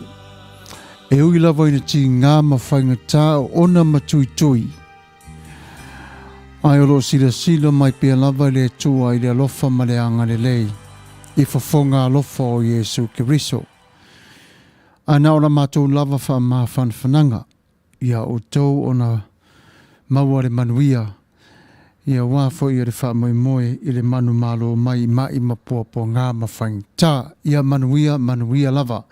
E ui lava ina ti ngā mawhainga tā o ona matui. Ai olo sila mai pia lava le tua i le alofa ma le anga le lei. I whafonga alofa o Yesu Kiriso. Ana ora mātou lava wha maa whanwhananga. Ia o tau ona maua le Manuia. Ia wāfo i le wha moe i le manu malo mai mapua po ngā mawhainga tā. Ia Manuia lava.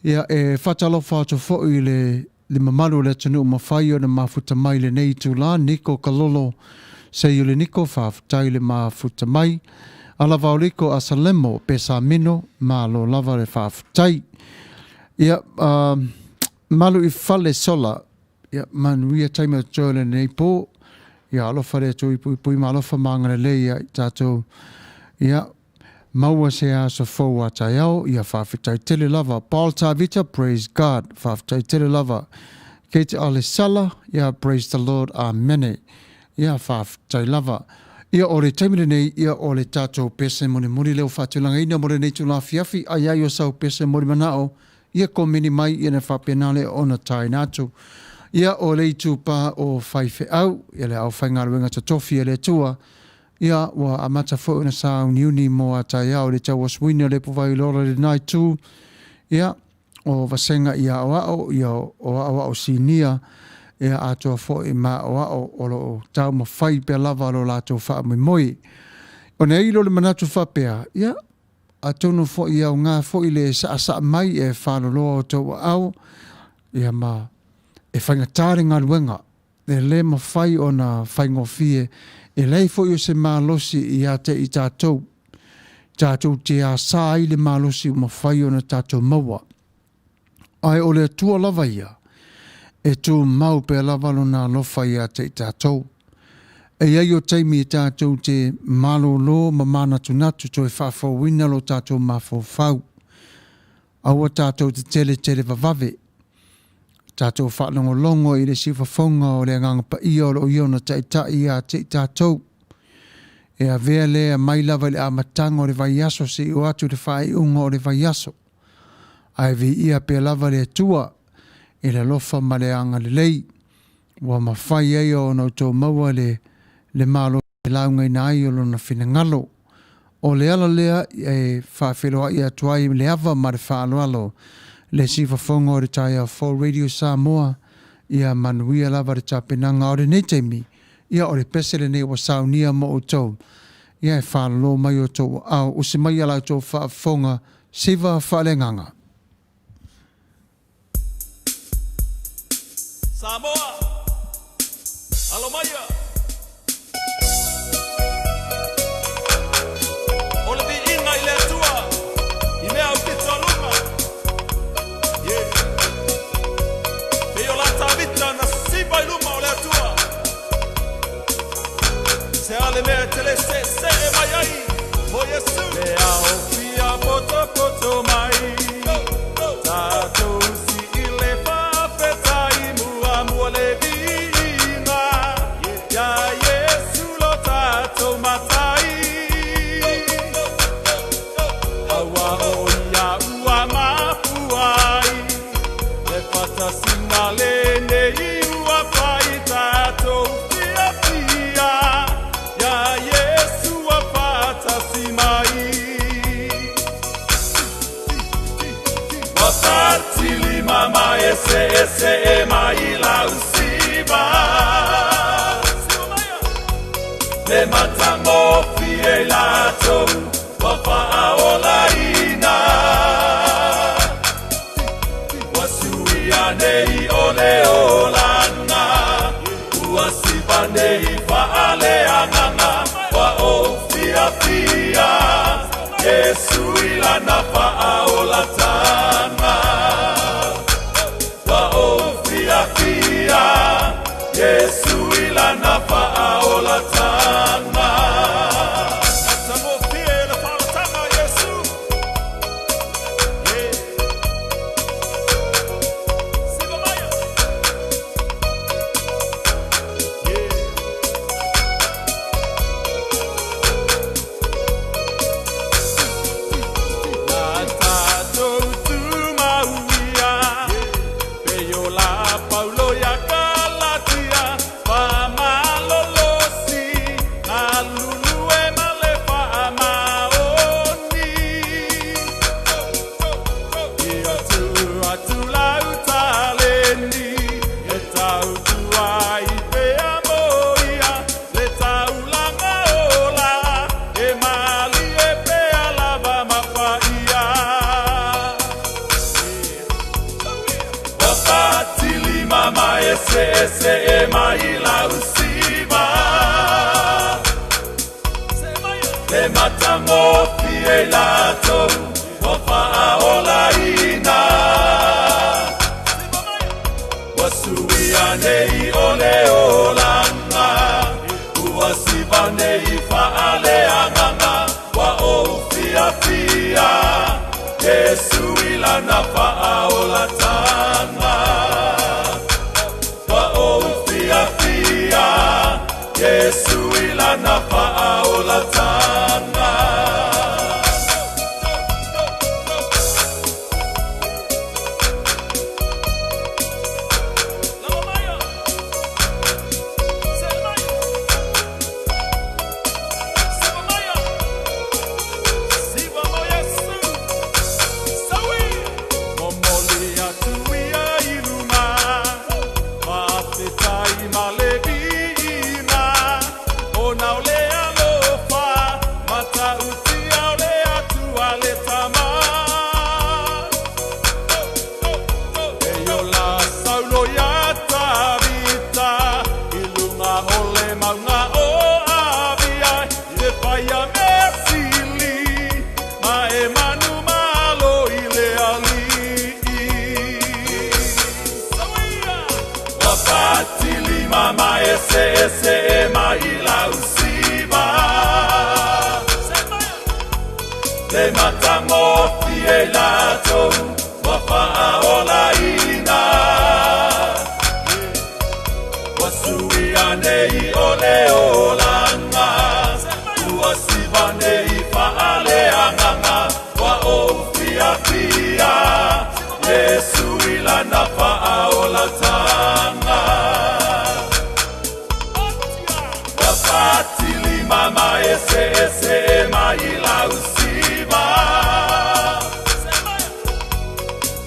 Ia e whatalofa atu fo i le mamalu le tunu mawhai o na mafuta mai le nei tu la niko kalolo se i le niko whawhatai le mafuta mai. Alava o liko asalemo pesa mino malo lava le whawhatai. Ia malu i whale sola. Ia Manuia taima tōle nei pō. Ia alofa le tui pui ma alofa maangare le ia tātou. Ia maua se asa fau a tai au. Ia whawhitai tele lava. Paul Tavita, praise God. Whawhitai tele lava. Kei te ale sala. Ia praise the Lord. Amen. Ia whawhitai lava. Ia ore taimire nei. Ia ore tātou pese moni leo whatulanga ina more nei tu la fiafi. Ia o sau pese moni manao. Ia ko mini mai ia ne whapenale ona tai nātu. Ia o leitu pa o whaife au, ia le au whaingaruenga ta tofi e le tua. Ia wa a Matafeo na sa uniuni mo a tai au le tau waswina le puvai lora le nai tu. Ia o vasenga ia o ao, ia o ao sinia. Ia atua fo i ma o ao o lo tau ma whai pe lava lo la tau wha moi. O ne ilo le manatu whapea, ia a tono fo i au ngā fo i le sa mai e whanaloa o tau au. Ia ma e whaingatare ngā ruenga, e le ma whai o na whaingofie, e lei fo i o se mālosi i a te i tātou. Tātou te a sā i le mālosi o ma whai o na tātou maua. Ai o le tua lava ia, e tū mau pe lava lo nā lofa i a te i tātou. E iai o teimi i tātou te malolo ma mana tunatu to e whawhawina lo tātou mawhawhau. Aua tātou te tele vavave. Tātou whanongolongo i le siwhawhonga o le nganga pa ia o iona taitai a te tātou. E a vea lea mai lava le amatanga o le vai aso se i o atu le whai unga o le vai aso. ai vi ia pe lava le tua e le lofa ma le anga le lei wa mawhai ai o no tō maua le malo le launga ina ai o lona whina ngalo o le ala lea e whawhiroa ia tuai le ava ma le whaaloalo le sifa whonga o le tai a Full Radio Samoa ia Manuia lava le tapinanga o le neiteimi ia o le pesele nei wa saunia mo o tau ia e whaalo mai o tau au o se mai ala tau whaafonga siva whalenganga. Samoa, Alomaya, ole di inga ile tua, ine au pizza luma, yeah. Peo la tabita na siba luma ole tua, se ale me tele se e mayai, o Yesu, le au fia poto poto mai, tato si ile fa petai muole vina, ya Yesu lo tato matai, awa oia ua mapuai, le fata sinale nei ua pai tato fia fia, ya Yesu a fata simai, wafatili mama ese e mai la usiba, le matango fie lato, wafa aola ina, wasuia nei ole olanga, uasiba nei faale anganga, wa o fia fia, Yesu ilana faola tanga. Yesu ila nafa aola tanga. Atamo fie la fala tanga Yesu. Yeah. Sigo maya. Yeah. Nata do tu mauia. Peyo la paulo ya ese e mai la usiba, le matango fie lato, wafa aola ina, wasuia nei ole olanga, uasiba nei faale anganga, wa o fia fia, Yesu ila nafa aola tanga. Yesu ila nafa aola tanga. Ese e mai la usiba, le matango fie lato, wafa aola ina, wasuia nei ole olanga, uasiba nei faale anganga, wa o fia fia, na whaolatanga Wapatili mama ese maila usiba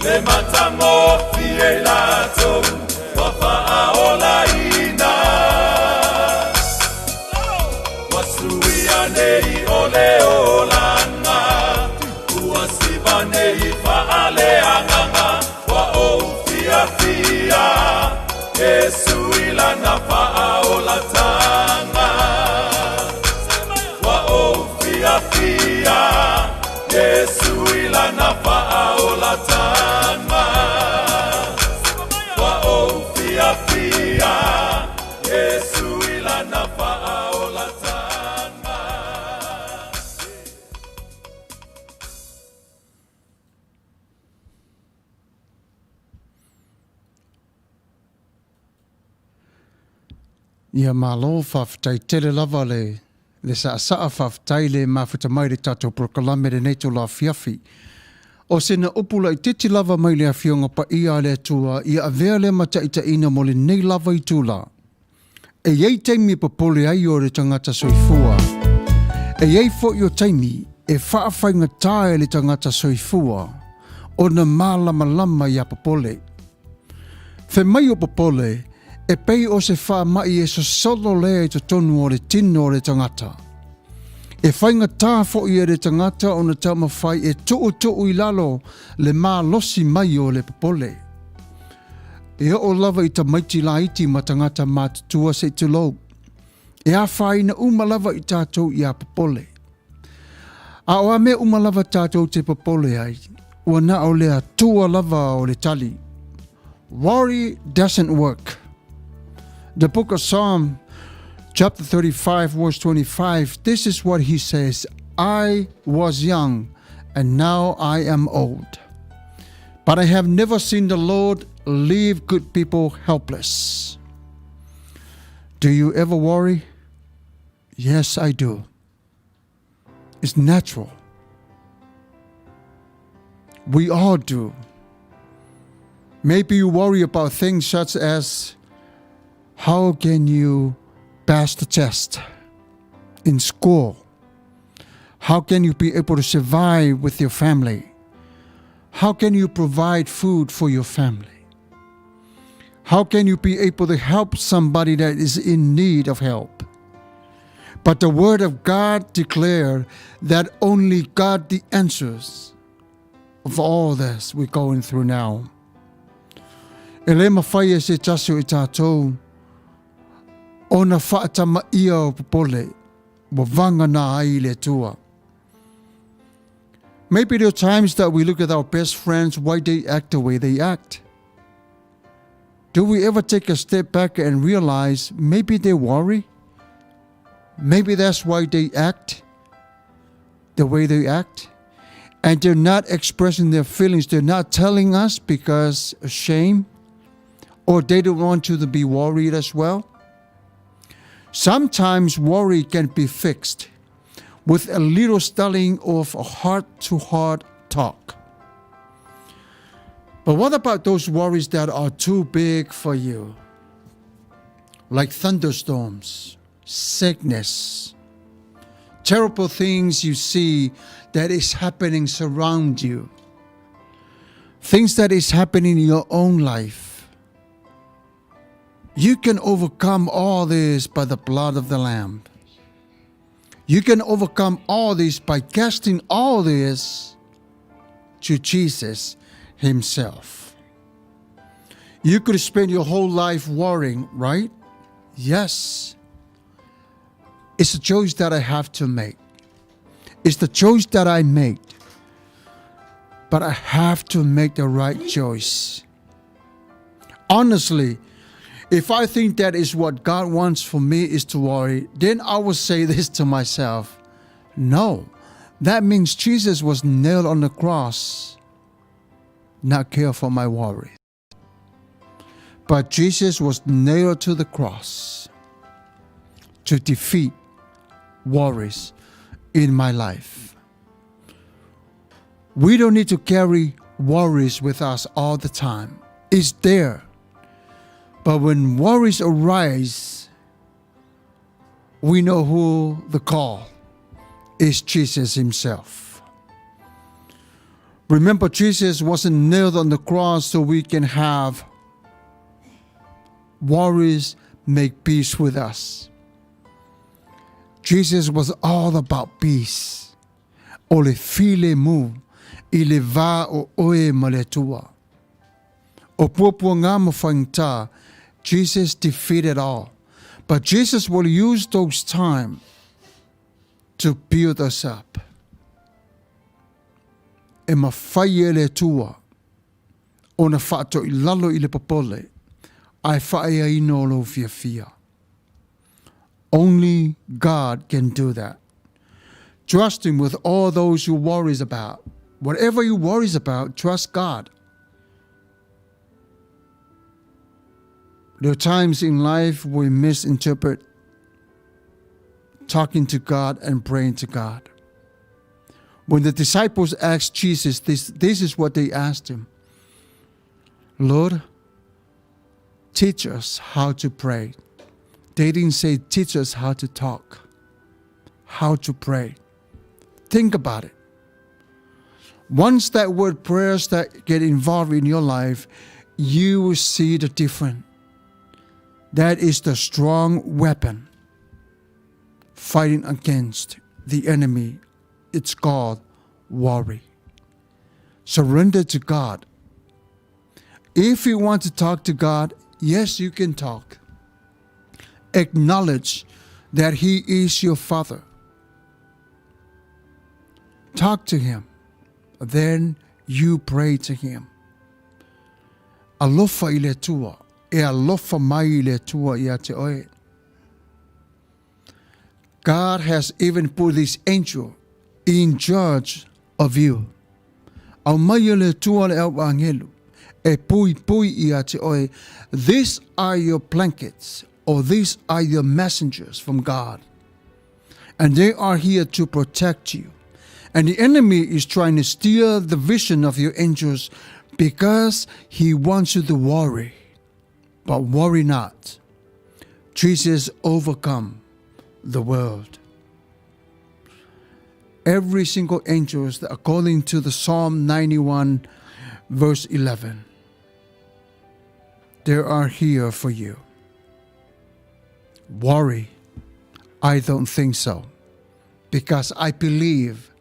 Le matango fielato Wapaaolaina Wasuia nei ole olanga Uasiba nei faale anganga Wa o fia fia Yesu ilana faolatanga Wa o fia fia Yesu ilana faolatanga Wa o fia fia Yesu ilana faolatanga Ia malo whawhtai tele lava le sa whawhtai le mawhita mai le tatou prokalame le neito la fiafi. O sena upula I titi lava mai le awhionga pa ia le atua ia avea le mataita ina mo le nei lava I tula. E iei teimi papole ai o le tangata soifua. E iei fo I o teimi e whaawhainga tae le tangata soifua o na malama lama ia papole. Fe mai o papole e pei o se wha mai e so solo lea I to tonu o le tino o le tangata. E whainga tā fo I le tangata o na tama whai e tuu I lalo le mā losi mai o le popole. E o lava I ta maiti la iti ma tangata mātutua se te lou. E a whai na umalava I tātou I a popole. A o a me umalava tātou te popole ai, ua na o lea tua lava o le tali. Worry doesn't work. The book of Psalm, chapter 35, verse 25, this is what he says, I was young, and now I am old. But I have never seen the Lord leave good people helpless. Do you ever worry? Yes, I do. It's natural. We all do. Maybe you worry about things such as, how can you pass the test in school? How can you be able to survive with your family? How can you provide food for your family? How can you be able to help somebody that is in need of help? But the Word of God declares that only God the answers of all this we're going through now. Ele mawhai e se taso I tātou, ona whaatama ia o popole, wa vanga na ai le tua. Maybe there are times that we look at our best friends, why they act the way they act. Do we ever take a step back and realize maybe they worry? Maybe that's why they act the way they act. And they're not expressing their feelings. They're not telling us because of shame. Or they don't want you to be worried as well. Sometimes worry can be fixed with a little styling of a heart-to-heart talk. But what about those worries that are too big for you? Like thunderstorms, sickness, terrible things you see that is happening surround you. Things that is happening in your own life. You can overcome all this by the blood of the Lamb. You can overcome all this by casting all this to Jesus Himself. You could spend your whole life worrying, right? Yes. It's a choice that I have to make. It's the choice that I make. But I have to make the right choice. Honestly, if I think that is what God wants for me is to worry, then I will say this to myself. No, that means Jesus was nailed on the cross, not care for my worries. But Jesus was nailed to the cross to defeat worries in my life. We don't need to carry worries with us all the time. is there. But when worries arise, we know who the call is: Jesus himself. Remember, Jesus wasn't nailed on the cross so we can have worries make peace with us. Jesus was all about peace. O le file mu, I le va o oe ma le tua. O puapua ngā mawhaingta, Jesus defeated all. But Jesus will use those time to build us up. E mawhai e le tua, o na whaato I lalo I le papole, ai whae a ino lo fia fia. Only God can do that. Trust Him with all those you worries about. Whatever you worries about, trust God. There are times in life we misinterpret talking to God and praying to God. When the disciples asked Jesus, this is what they asked Him. Lord, teach us how to pray. They didn't say, teach us how to talk, how to pray. Think about it. Once that word prayers that get involved in your life, you will see the difference. That is the strong weapon fighting against the enemy. It's called worry. Surrender to God. If you want to talk to God, yes, you can talk. Acknowledge that He is your Father. Talk to Him. Then you pray to Him. Alofa I le tua, e alofa mai I le tua ia te oe. God has even put His angel in charge of you. Au mai le tua le au angelu, e pui pui ia te oe. These are your blankets, or these are your messengers from God. And they are here to protect you. And the enemy is trying to steal the vision of your angels because he wants you to worry. But worry not. Jesus overcome the world. Every single angel, according to the Psalm 91, verse 11, they are here for you. Worry, I don't think so. Because I believe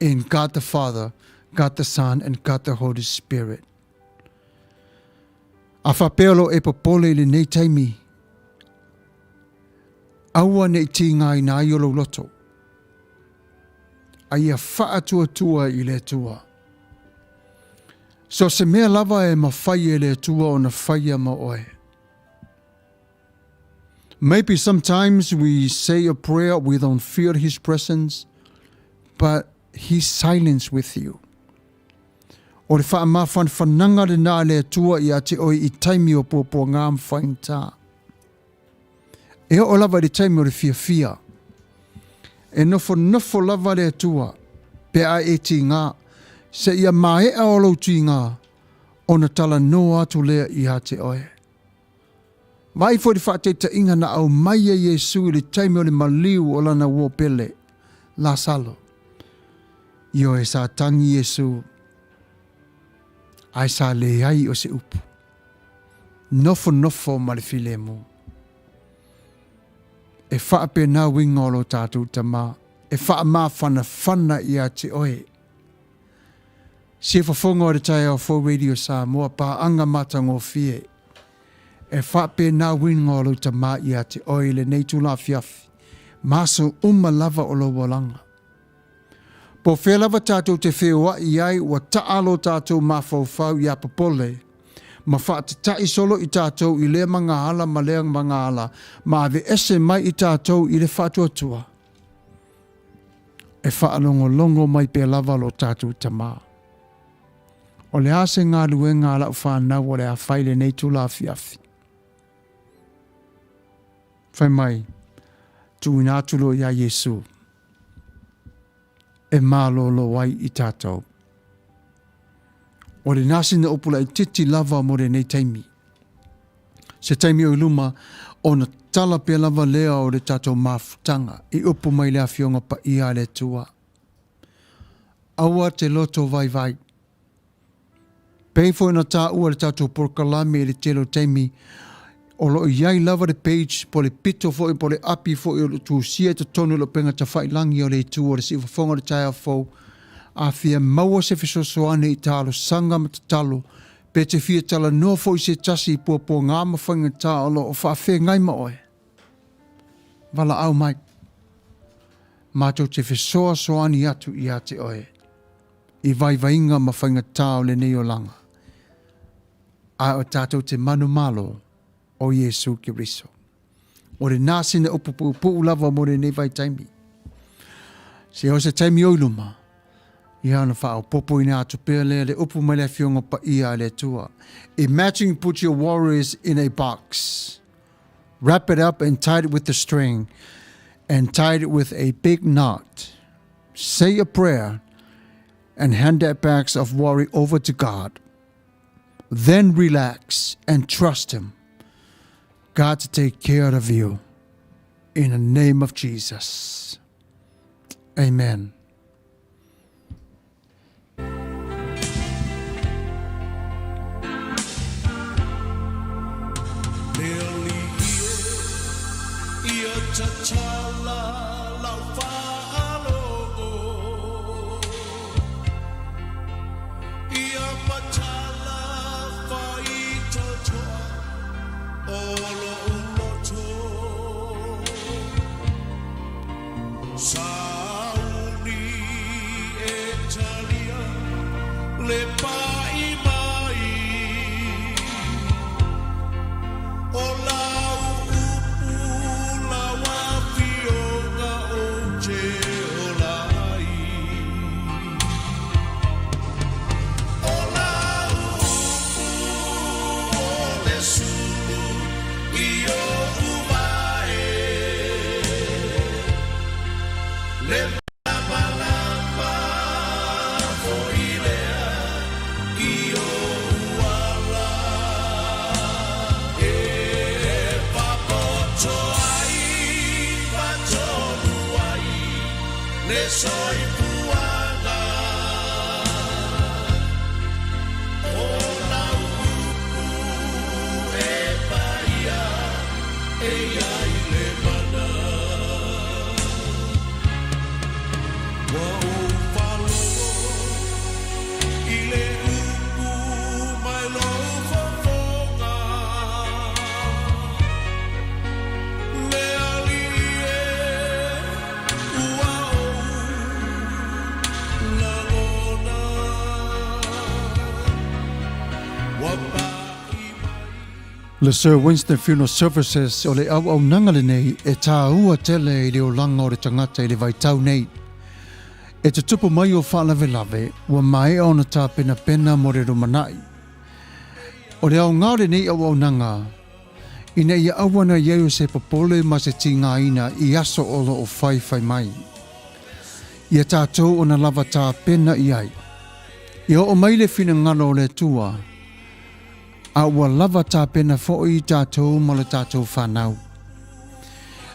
in God the Father, God the Son, and God the Holy Spirit. A whapelo e popole le nei taimi. Aua nei tingai na iolo loto. A ia whaatua I le tua. So se mea lava e mawhai e le tua o na whaia ma oe. Maybe sometimes we say a prayer, we don't feel His presence, but He's silent with you. O le whaamawhan whananga le nā le tua I ate oi I taimi o pōpō ngā mwhainta. E o lava le taimi o le fia. E nofo lava le tua, pe a e ti ngā, se ia mae a olo ti ngā, o na tala no atu lea I ate oi. Vai fo di whaate ta inga na au maia Yesu I le taimi o le maliu o lana wopele, la salo. Io e sa tangi Yesu, ai sa le ai o se upu. Nofo ma le file mu. E whaape na wingolo tātou tama, e whaama whana I a te oe. Se whafonga o le tai o 4 Radio Samoa pa anga matango fie. E whaape na wingolo tama I a te oe le neitu la fiafi. Maso lava o lo walanga. Po whelava tātou te whewa I ai wa taalo tātou mawhauwhau I a papole. Ma whaate tai solo I tātou I le mangahala ma leang mangahala. Ma ave ese mai I tātou I le whatuatua. E whaalongo mai pe lava lo tātou tama. O le ase ngā luenga ala u whanau o le a whaile nei tu la fiafi. Whai mai, tu inatulo ia Yesu. E malo lo wai I tātou. O le nasi na upula i titi lava mo re nei taimi. Se taimi o iluma o na tala pe lava lea o le tatou mafutanga i upu mai le afionga pa ia le tua. Aua te loto vai vai. Pei foi na tā ua le tatou porkalami e le telo taimi o lo iai lava le page po le pito foi po le api foi o le tuusia te tonu lo penga ta whailangi o le tu o le si ufafonga le taia fau a fia maua se fisosoane i talo sanga matatalo pe te fia tala noa foi se tasi po ngā mawhanga tā o lo o whawhe ngai ma oe. Wala au mai. Mātou te fisoa soani atu i ate oe. I vai vainga mawhanga tā o le neo langa. A o tātou te manu malo o Yesu Kiriso. O re nāsi na upu lava mo re nei vai taimi. Se o se taimi oiluma, i hana whao popo i nā tupea lea le upu mai le fionga pa ia le tua. Imagine put your warriors in a box. Wrap it up and tie it with a string and tied it with a big knot. Say a prayer and hand that bags of worry over to God. Then relax and trust Him. God to take care of you. In the name of Jesus. Amen. Le Sir Winston Funeral Services o le au nanga le nei e tā ua tele i le o langa o le tangata i le vai tau nei. E te tupu mai o whalawe lawe ua mai o na tā pena pena mo re rumanai. O le au ngāre nei au nanga i nei ia awana iau se popole ma se ti ngā ina i aso o lo o whai mai. Ia tātou o na lava tā pena i ai. Ia o mai le whina ngalo o le tua. A ua lava tā pena fo i tātou ma le tātou whanau.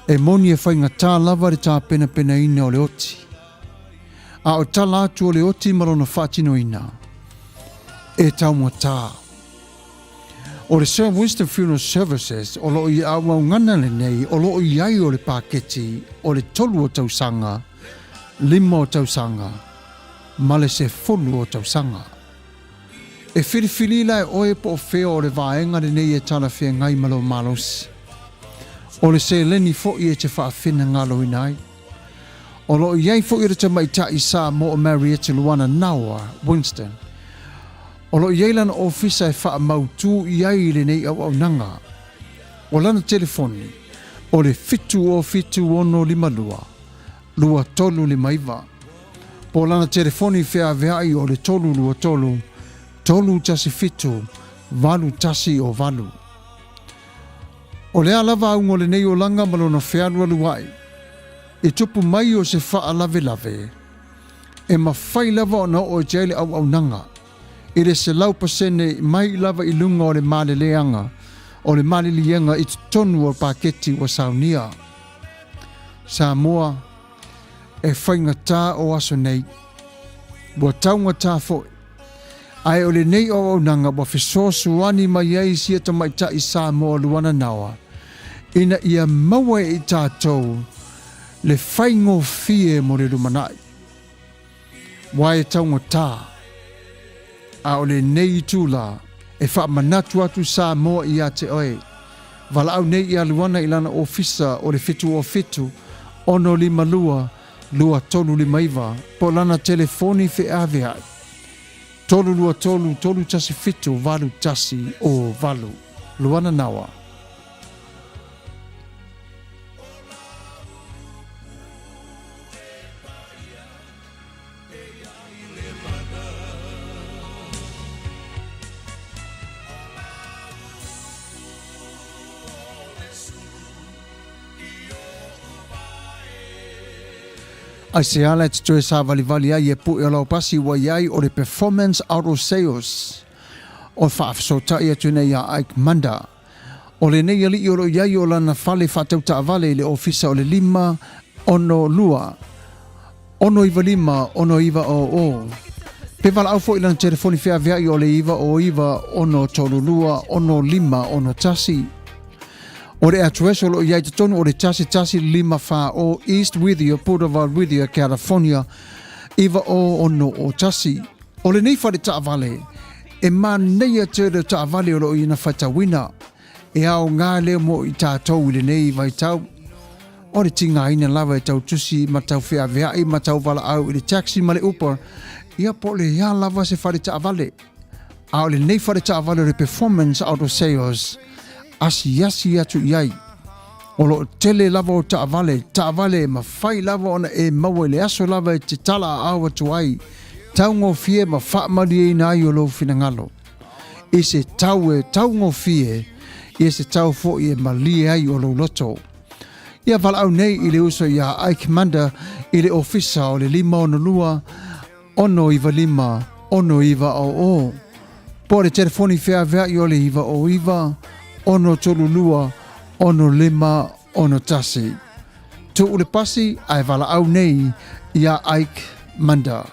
E moni e whainga tā lava le tā pena pena ina o le oti. A o tā lātu o le oti marona whātino ina. E tau mua tā. O le Sir Winston Funeral Services o lo i awa ngana le nei o lo i ai o le pāketi o le tolu o tausanga, 5 o tausanga, ma le se 4 o tausanga. E whiriwhiri lai oe po o whea o le vaenga le nei e tala whea ngai malo malos. O le se leni fo i e te whaafina ngalo inai. O lo iei fo i rita mai ta i sa mo o Marietta Luana Naua, Winston. O lo iei lana ofisa e wha mautu iei le nei au nanga. O lana telefoni, o le fitu o fitu ono lima lua tolu lima iwa. Po lana telefoni whea veai o le tolu lua tolu, tolu tasi fitu, valu tasi o valu. O lea lava au ngole nei o langa malona wheanua luai. E tupu mai o se wha lave lave. E mawhai lava o na o jele au nanga. I le se lau pasene mai lava I lunga o le maleleanga, o le malilianga I tonu o paketi wa saunia. Samoa, e whainga tā o aso nei, bua taunga tā fo. Ai o le nei o nanga wa fisosu wani mai ai sia ta mai ta I Samoa luana nawa. Ina ia maua I tātou, le whaingo fie mo le rumanai. Wai taunga tā. A o le nei tūla, e wha manatu atu Samoa I a te oe. Vala au nei I aluana I lana ofisa o le fitu o fitu, ono lima lua, lua tolu lima iwa, po lana telefoni fe avea. Tolu lua tolu, tolu tasi fitu, valu tasi o valu. Luana nawa. Ai se ala te toe sa vali ai e pu e lau pasi wa iai o le performance auto sales. O whaafsota ia tune ia Ike Manda. O le nei ali I oro iai o lana fale whatau ta avale le ofisa o le 5, ono lua. Ono iwa 5, ono iwa o. Pe wala au fo I lana telefoni whea vea I o le iwa o iwa, ono tolu lua, ono 5, ono tasi. O le atueso lo iai te tonu o le tasi 5 wha o East Withia, Tuavao Withia, California, iwa o ono o tasi. O le nei whare ta avale, e maneia te re ta avale o lo ina whaitawina, e au ngā leo mo I tātou I le nei vai tau. O le tinga ina lawa e tau tusi, ma tau whea veai, ma tau wala au I le taxi ma le Uber, ia po le ia lava se whare ta avale. A o le nei whare ta avale o le performance auto sales, asi atu iai. O lo tele lava o ta avale ma fai lava ona e maua le aso lava e te tala awa tu ai. Tau ngō fie ma wha mari e nai o lo fina ngalo. I se tau ngō fie, I se tau fo I e mali ai o lo loto. Ia vala au nei I le uso ia Ike Manda I le ofisa o le 5 ono lua, ono iwa 5, ono iwa o. Po le telefoni whea vea I o le iwa o iwa, ono tolu lua, ono 5, ono tasi. Tu ule pasi, ai vala au nei, ia Ike Manda.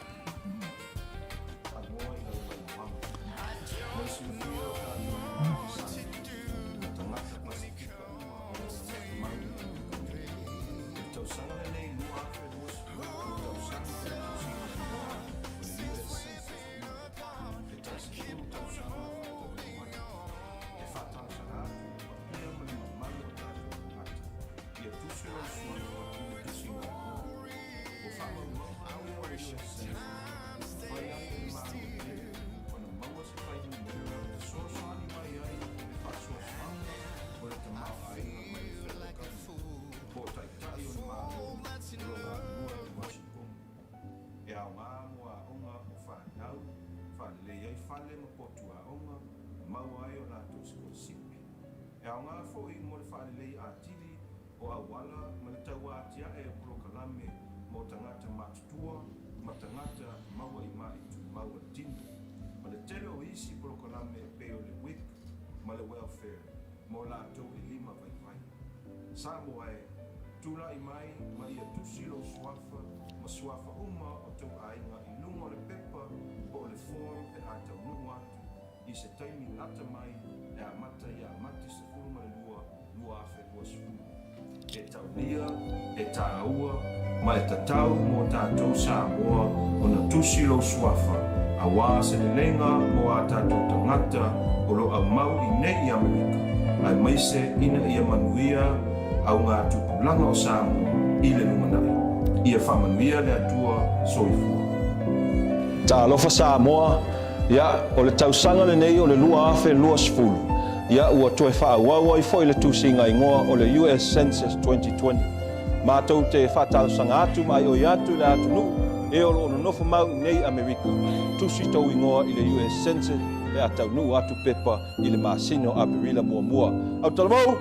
Samoa tula I mai ma ia tusi lo swafa ma swafa uma o tau ainga I lunga le pepa po le form e a tau nunga I se taimi lata mai e a mata I a mati se fulu ma le lua afe lua sfulu e tau lia e tāua ma e tatau mo tātou Samoa o na tusi lo swafa a wā se le lenga mo a tātou tangata o lo a mau I nei Amerika ai maise ina ia Manuia au ngā tupulanga o Samoa I le lumanai. Ia whamanuia le atua soifua. Ta alofa Samoa, ia o le tausanga le nei o le lua afe lua sfulu. Ia ua toe whaauaua I foi le tusinga ingoa o le US Census 2020. Mātou te whatausanga atu mai o atu le atu nu, e o lo nofo mau nei Amerika. Tusi tau ingoa I le US Census le atau nu atu pepa I le masino apirila mua. Au talamau!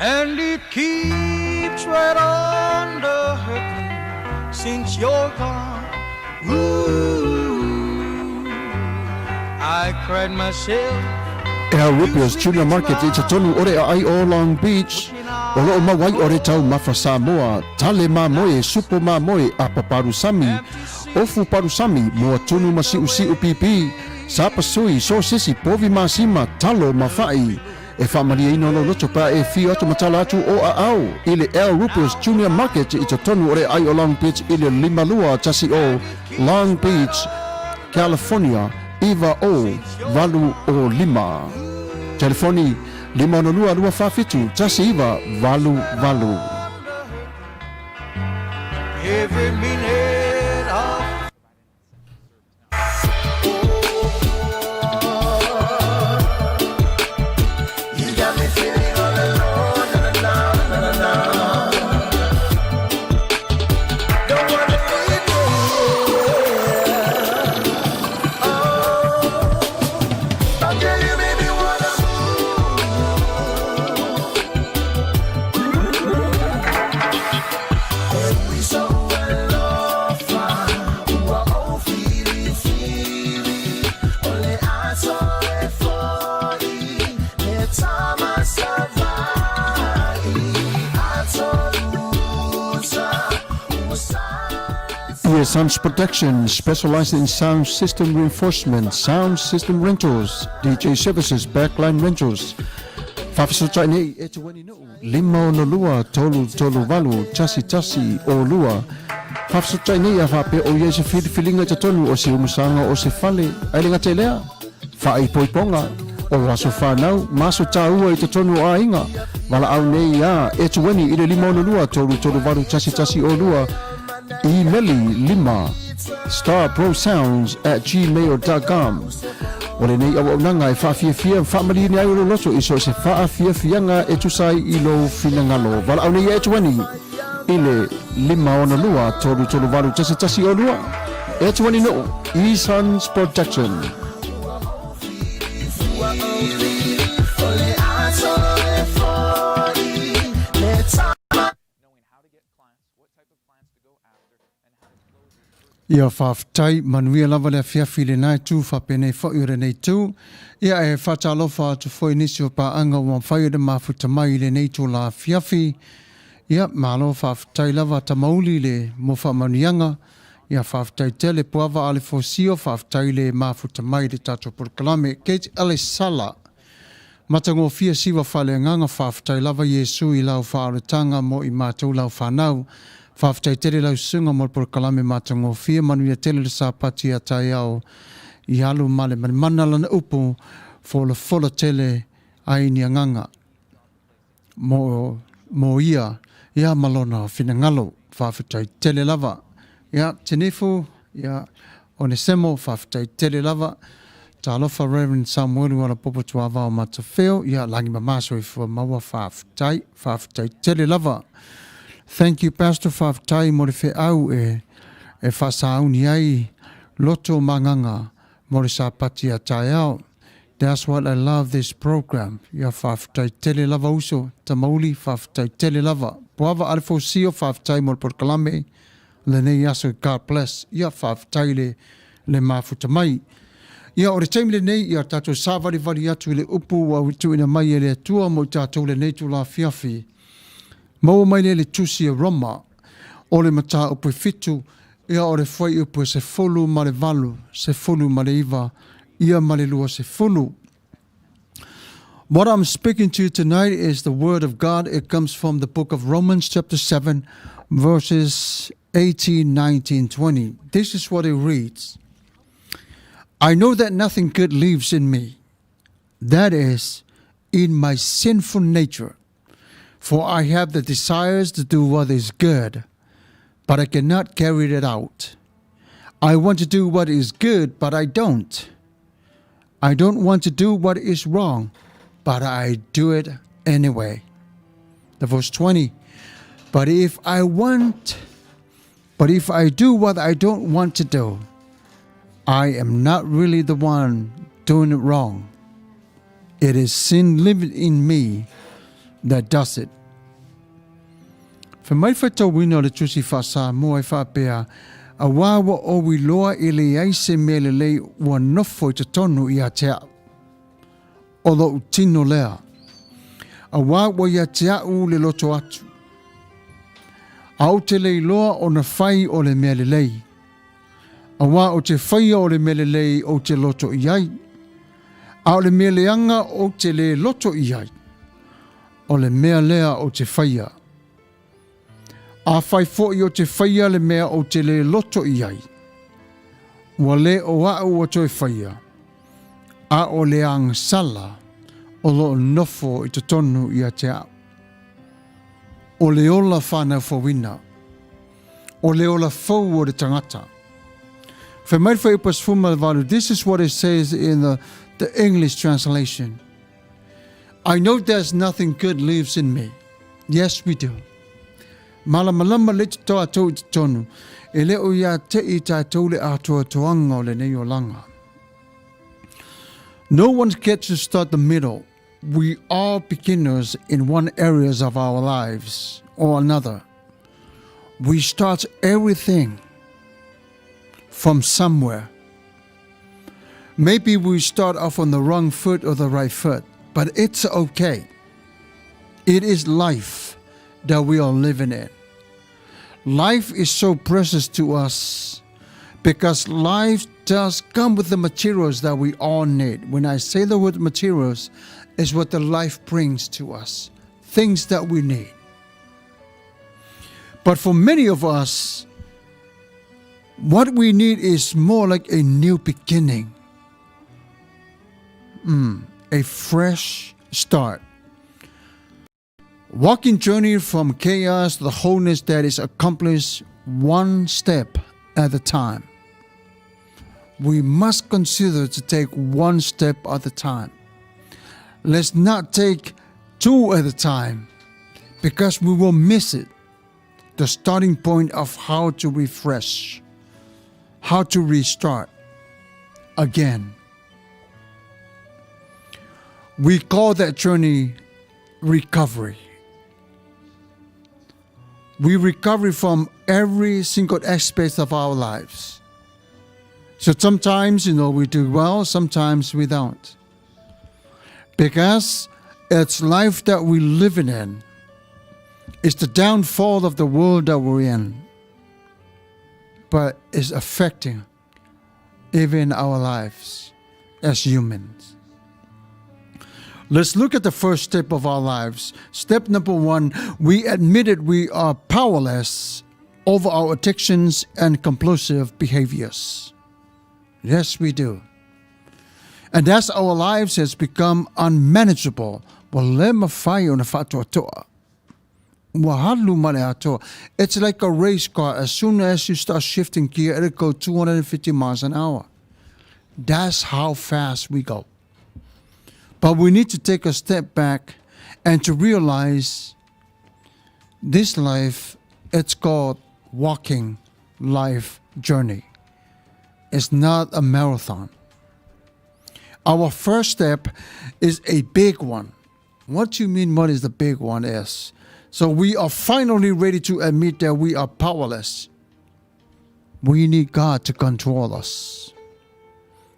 and it keeps right on the hurting since you're gone. Ooh, I cried myself. Rupios Junior Market i tatonu ore ai o Long Beach. O loo mawai ore tau mafa Samoa, tale mamoe, supo mamoe, a paparusami. Ofu parusami, mua tunu masiu pipi. Sapa sui, so sisi, povi masima, talo mafai. E whamaria ino lo loto pa e fi atu matala atu o a au. Ile El Rupios Junior Market i tatonu ore ai o Long Beach ile limalua tasi o Long Beach, California. Iva o valu o lima. Telefoni 502 tasi iva valu. Every minute of you got me feeling all alone. Don't wanna leave you. I'll tell you, baby, what I'm we so well off. Oh, feely. Only I saw it for you. The time I survived, I told you, Sounds Protection, specialized in sound system reinforcement, sound system rentals, DJ services, backline rentals. Whawhisotai nei e te wani no. Lima o no lua, tolu valu, tasi o lua. Whawhisotai nei a whape o ia se whiliwhilinga te tonu o se umusanga o se whale. Ailinga te lea, whae poiponga, o waso whanau, maso tāua i te tonu a inga. Wala au nei a e te wani i le lima o no lua, tolu valu, tasi o lua. Emeli lima starprosounds@gmail.com. Ole nei au nanga e whawhiawhia whamari ni au loto iso se whawhiawhianga e tusai i lo finangalo. Wala au nei e tuani ile lima ona lua tolu valu tasi o lua. E tuani no Eason's Protection. Ia whawhtai Manuia lava lea whiawhile nai tū whapene whaure nei tū. Ia e whatalofa atu whoi nisi o paanga o mwhaiure mafuta mai le nei tū la whiawhi. Ia malo whawhtai lava tamauli le mo whamanianga. Ia whawhtai tele puava ale fosio whawhtai le mafuta mai le tato purkalame. Kate Alisala. Matango fia siwa whale nganga whawhtai lava Yesu I lau whaaretanga mo I mātou lau whanau. Whawhtai tere lau sunga mo por kalame matango fia Manuia tele le sāpati a tai au I alu male mana lana upo fola tele ai ni anganga mo ia malona fina ngalo whawhtai tele lava ia tenefu ia onesemo whawhtai tele lava Talofa Reverend Samuelu Alopopo Tuavao Matafeo ia langi mamaso I fua maua whawhtai tele lava. Thank you, Pastor Whawhtai mo le wheau e whasauni ai loto manganga mo le sāpati a tai au. That's what I love this program. Ia whawhtai tele lava uso, tamauli whawhtai tele lava. Puava alefo sio whawhtai mo le porkalame, le nei aso God bless. Ia whawhtai le mafuta mai. Ia o le taimile nei, ia tātou sāwari atu I le upu wa witu ina mai e le atua mo tātou le nei tu la whiawhi. Mau mai le tusi e Roma, o le mata upu fitu, ia o le whai upu se fulu ma le valu, se fulu ma le iwa, ia ma le lua se fulu. What I'm speaking to you tonight is the word of God. It comes from the book of Romans chapter 7, verses 18, 19, 20. This is what it reads. I know that nothing good lives in me, that is, in my sinful nature. For I have the desires to do what is good, but I cannot carry it out. I want to do what is good, but I don't. I don't want to do what is wrong, but I do it anyway. The verse 20. But if I do what I don't want to do, I am not really the one doing it wrong. It is sin living in me, that does it. Fa mai fa tau wina o le tusi fa sa mo ai fa pea a wawa o wiloa i le aise me le lei ua nofo i te tonu i a tea. O lo utino lea. A wawa i a tea u le loto atu. Au te lei loa o na fai o le mea le lei. A wā o te whai o le mea le lei o te loto i ai. A o le mea leanga o te le loto i ai. O le mea lea o te whaia. A whai fōi o te whaia le mea o te le loto i ai. Wa le o au o toi whaia. A o le ang sala o lo nofo i te tonu i a te au. O le ola whānau whawina. O le ola whau o le tangata. This is what it says in the English translation. I know there's nothing good lives in me. Yes, we do. Malamalama le te toa tau i te tonu. E le o ia te i tātou le atoa toanga o le nei o langa. No one gets to start the middle. We are beginners in one areas of our lives or another. We start everything from somewhere. Maybe we start off on the wrong foot or the right foot, but it's okay. It is life that we are living in. Life is so precious to us because life does come with the materials that we all need. When I say the word materials, it's what the life brings to us, things that we need. But for many of us, what we need is more like a new beginning, a fresh start. Walking journey from chaos to the wholeness that is accomplished one step at a time. We must consider to take one step at a time. Let's not take two at a time because we will miss it. The starting point of how to refresh, how to restart again. We call that journey recovery. We recover from every single aspect of our lives. So sometimes, we do well, sometimes we don't. Because it's life that we're living in. It's the downfall of the world that we're in. But it's affecting even our lives as humans. Let's look at the first step of our lives. Step number 1, we admitted we are powerless over our addictions and compulsive behaviors. Yes, we do. And as our lives has become unmanageable, it's like a race car. As soon as you start shifting gear, it'll go 250 miles an hour. That's how fast we go. But we need to take a step back and to realize this life, it's called walking life journey. It's not a marathon. Our first step is a big one. What do you mean what is the big one is? So we are finally ready to admit that we are powerless. We need God to control us.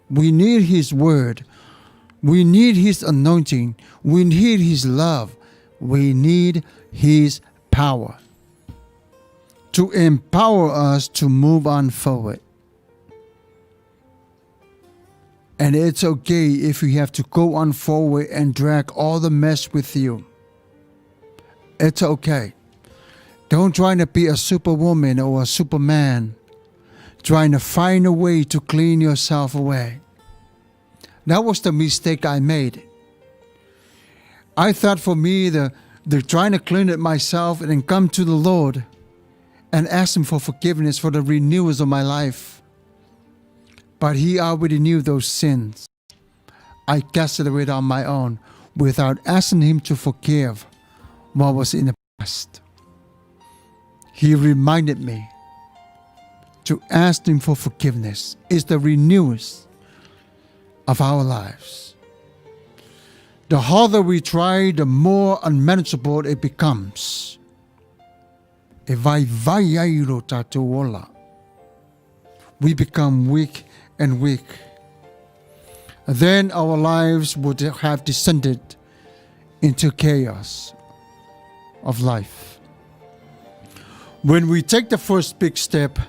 We need His word. We need His anointing. We need His love. We need His power to empower us to move on forward. And it's okay if you have to go on forward and drag all the mess with you. It's okay. Don't try to be a superwoman or a superman, trying to find a way to clean yourself away. That was the mistake I made. I thought for me, the trying to clean it myself and then come to the Lord and ask Him for forgiveness for the renewals of my life. But He already knew those sins. I cast it away on my own without asking Him to forgive what was in the past. He reminded me to ask Him for forgiveness. It's the renewals of our lives. The harder we try, the more unmanageable it becomes. E vai ai lo tātou ola. We become weak and weak. Then our lives would have descended into chaos of life. When we take the first big step,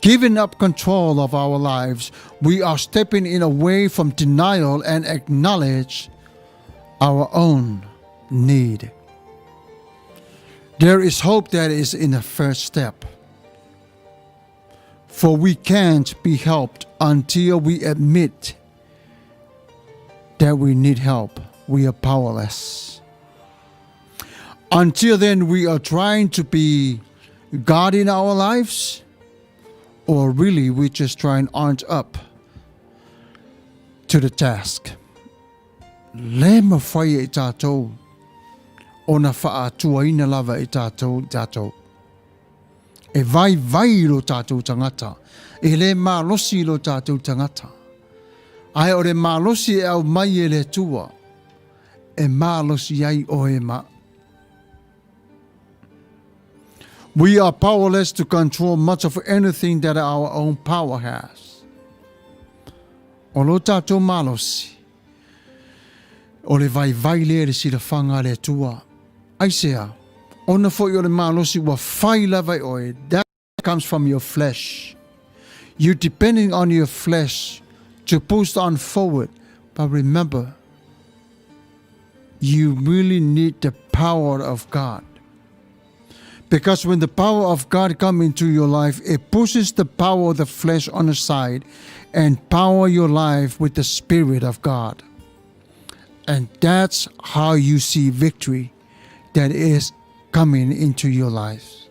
giving up control of our lives, we are stepping in away from denial and acknowledge our own need. There is hope that is in the first step. For we can't be helped until we admit that we need help. We are powerless. Until then, we are trying to be God in our lives, or really we just trying aren't up to the task. Le mawhai e tātou, o na whaatua lava e tātou. E vai lo tātou tangata, e le mālosi lo tātou tangata. Ai o le mālosi e au mai e le tua, e mālosi ai o e ma. We are powerless to control much of anything that our own power has. O lo tātou mālosi, o le vai le si le whanga le tua. Ai sea, ona fo i o le mālosi wa whai lava oe. That comes from your flesh. You're depending on your flesh to push on forward. But remember, you really need the power of God. Because when the power of God comes into your life, it pushes the power of the flesh on the side and power your life with the Spirit of God. And that's how you see victory that is coming into your life.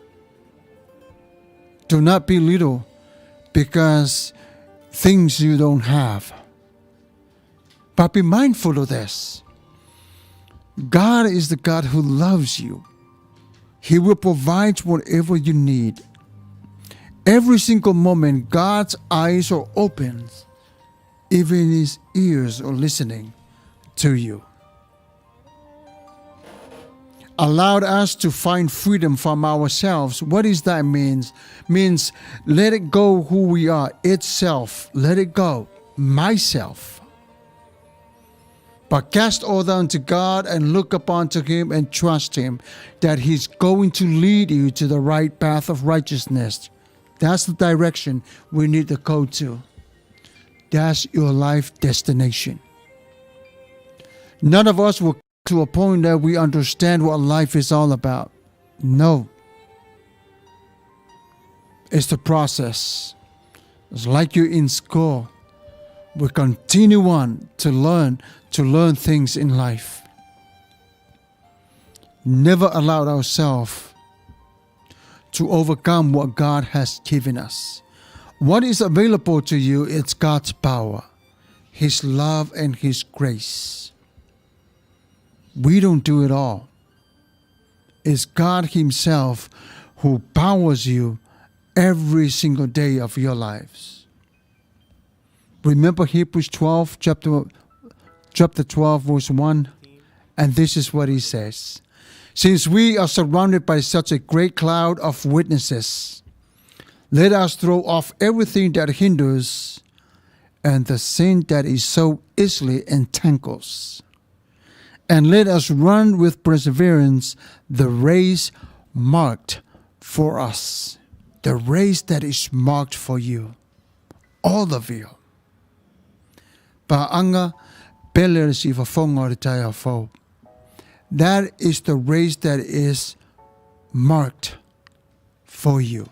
Do not belittle because things you don't have. But be mindful of this. God is the God who loves you. He will provide whatever you need. Every single moment, God's eyes are open, even His ears are listening to you. Allowed us to find freedom from ourselves. What does that mean? Means let it go who we are, itself. Let it go, myself. But cast all down to God and look upon to Him and trust Him that He's going to lead you to the right path of righteousness. That's the direction we need to go to. That's your life destination. None of us will come to a point that we understand what life is all about. No. It's the process. It's like you're in school. We continue on to learn things in life. Never allow ourselves to overcome what God has given us. What is available to you is God's power, His love, and His grace. We don't do it all. It's God Himself who powers you every single day of your lives. Remember Hebrews 12, chapter 12, verse 1? And this is what he says. Since we are surrounded by such a great cloud of witnesses, let us throw off everything that hinders and the sin that is so easily entangles. And let us run with perseverance the race marked for us. The race that is marked for you. All of you. Paanga peler si fafonga de tayafo. That is the race that is marked for you.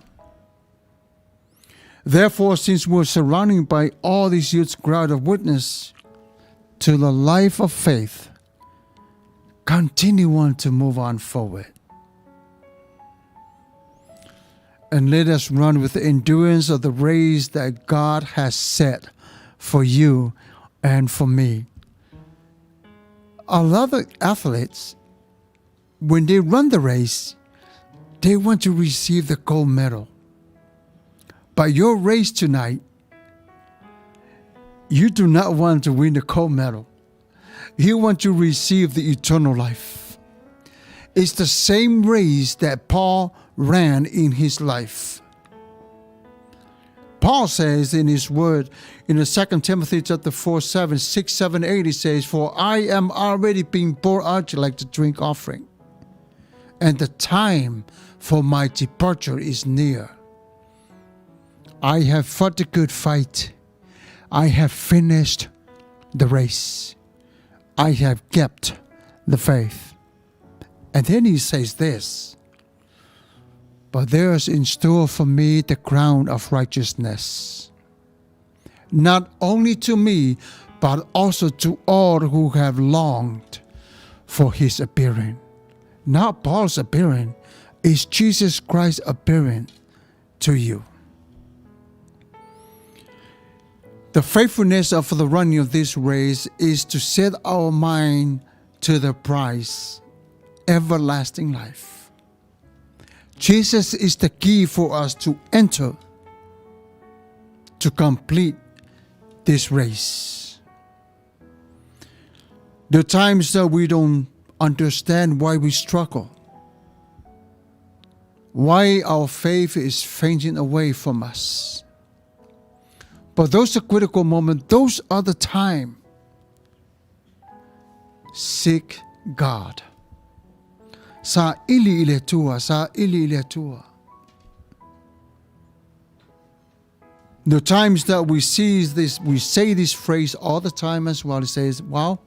Therefore, since we're surrounded by all this huge crowd of witness to the life of faith, continue on to move on forward. And let us run with the endurance of the race that God has set for you and for me. A lot of athletes, when they run the race, they want to receive the gold medal. But your race tonight, you do not want to win the gold medal. He wants to receive the eternal life. It's the same race that Paul ran in his life. Paul says in his word in the 2 Timothy chapter 4, 7, 6, 7, 8, he says, "For I am already being poured out like the drink offering, and the time for my departure is near. I have fought the good fight. I have finished the race. I have kept the faith." And then he says this, "But there is in store for me the crown of righteousness, not only to me, but also to all who have longed for his appearing." Not Paul's appearing, it's Jesus Christ appearing to you. The faithfulness of the running of this race is to set our mind to the prize, everlasting life. Jesus is the key for us to enter, to complete this race. There are times that we don't understand why we struggle, why our faith is fading away from us. But those are critical moments. Those are the time. Seek God. Sa ili ile tua, sa ili ile tua. The times that we see this, we say this phrase all the time as well. It says, "Wow,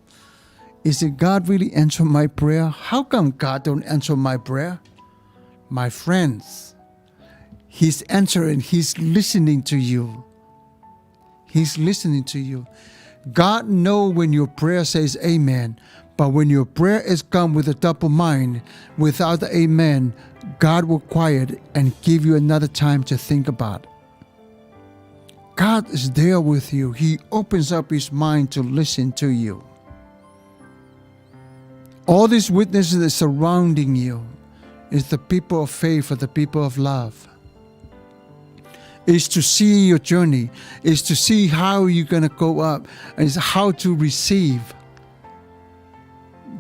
is it God really answer my prayer? How come God don't answer my prayer?" My friends, He's answering. He's listening to you. He's listening to you. God knows when your prayer says amen, but when your prayer is come with a double mind, without the amen, God will quiet and give you another time to think about it. God is there with you. He opens up his mind to listen to you. All these witnesses that are surrounding you is the people of faith or the people of love. Is to see your journey, is to see how you're going to go up, and is how to receive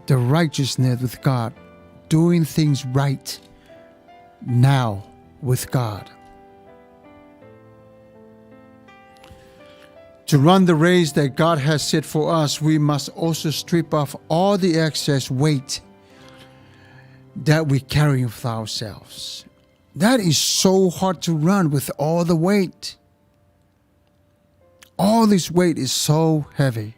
the righteousness with God, doing things right now with God. To run the race that God has set for us, we must also strip off all the excess weight that we carry with ourselves. That is so hard to run with all the weight. All this weight is so heavy.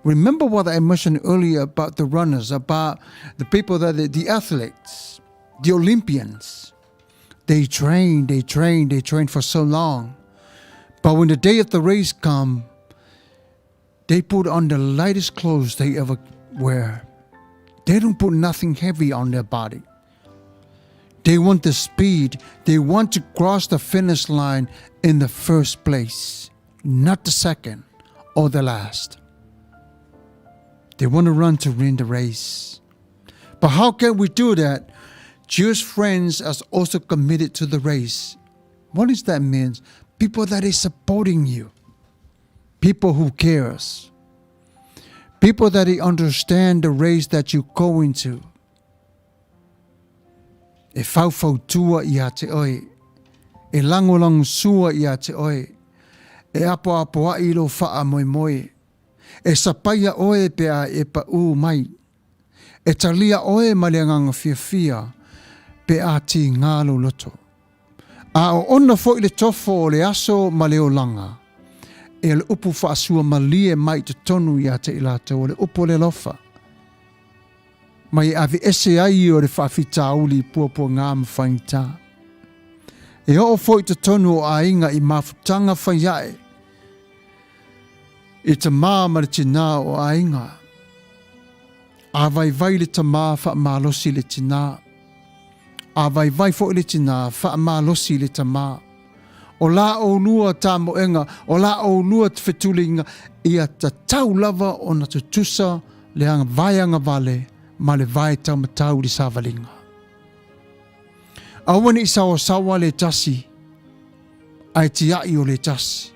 Remember what I mentioned earlier about the runners, about the people that the athletes, the Olympians. They train for so long. But when the day of the race comes, they put on the lightest clothes they ever wear. They don't put nothing heavy on their body. They want the speed. They want to cross the finish line in the first place, not the second or the last. They want to run to win the race. But how can we do that? Jewish friends are also committed to the race. What does that mean? People that is supporting you. People who cares. People that understand the race that you go into. E faufau tua ia te oe. E langolang sua ia te oe. E apo a ilo faa moe moe. E sapaya oe pea e pa u mai. E talia oe maleanganga fia pe a ti ngalo loto. A o ona fo i le tofo o le aso ma leo langa. E le upu faa sua malie mai te tonu ia te ilato o le upu le lofa. Mai ave ese ai o le whawhitauli puapua ngā mwhainta. E o fo i te tonu o a inga i mawhutanga whaiae. E te mā ma le tina o a inga. A vai le ta mā wha mālosi le tina. A vai fo le tina wha mālosi le ta mā. O la o lua tā moenga, o la o lua te whetulinga, ia ta tau lava o na tutusa le anga vaianga vale, ma le vai tau matau li savalinga. Awane i sawa le tasi, ai ti ai o le tasi.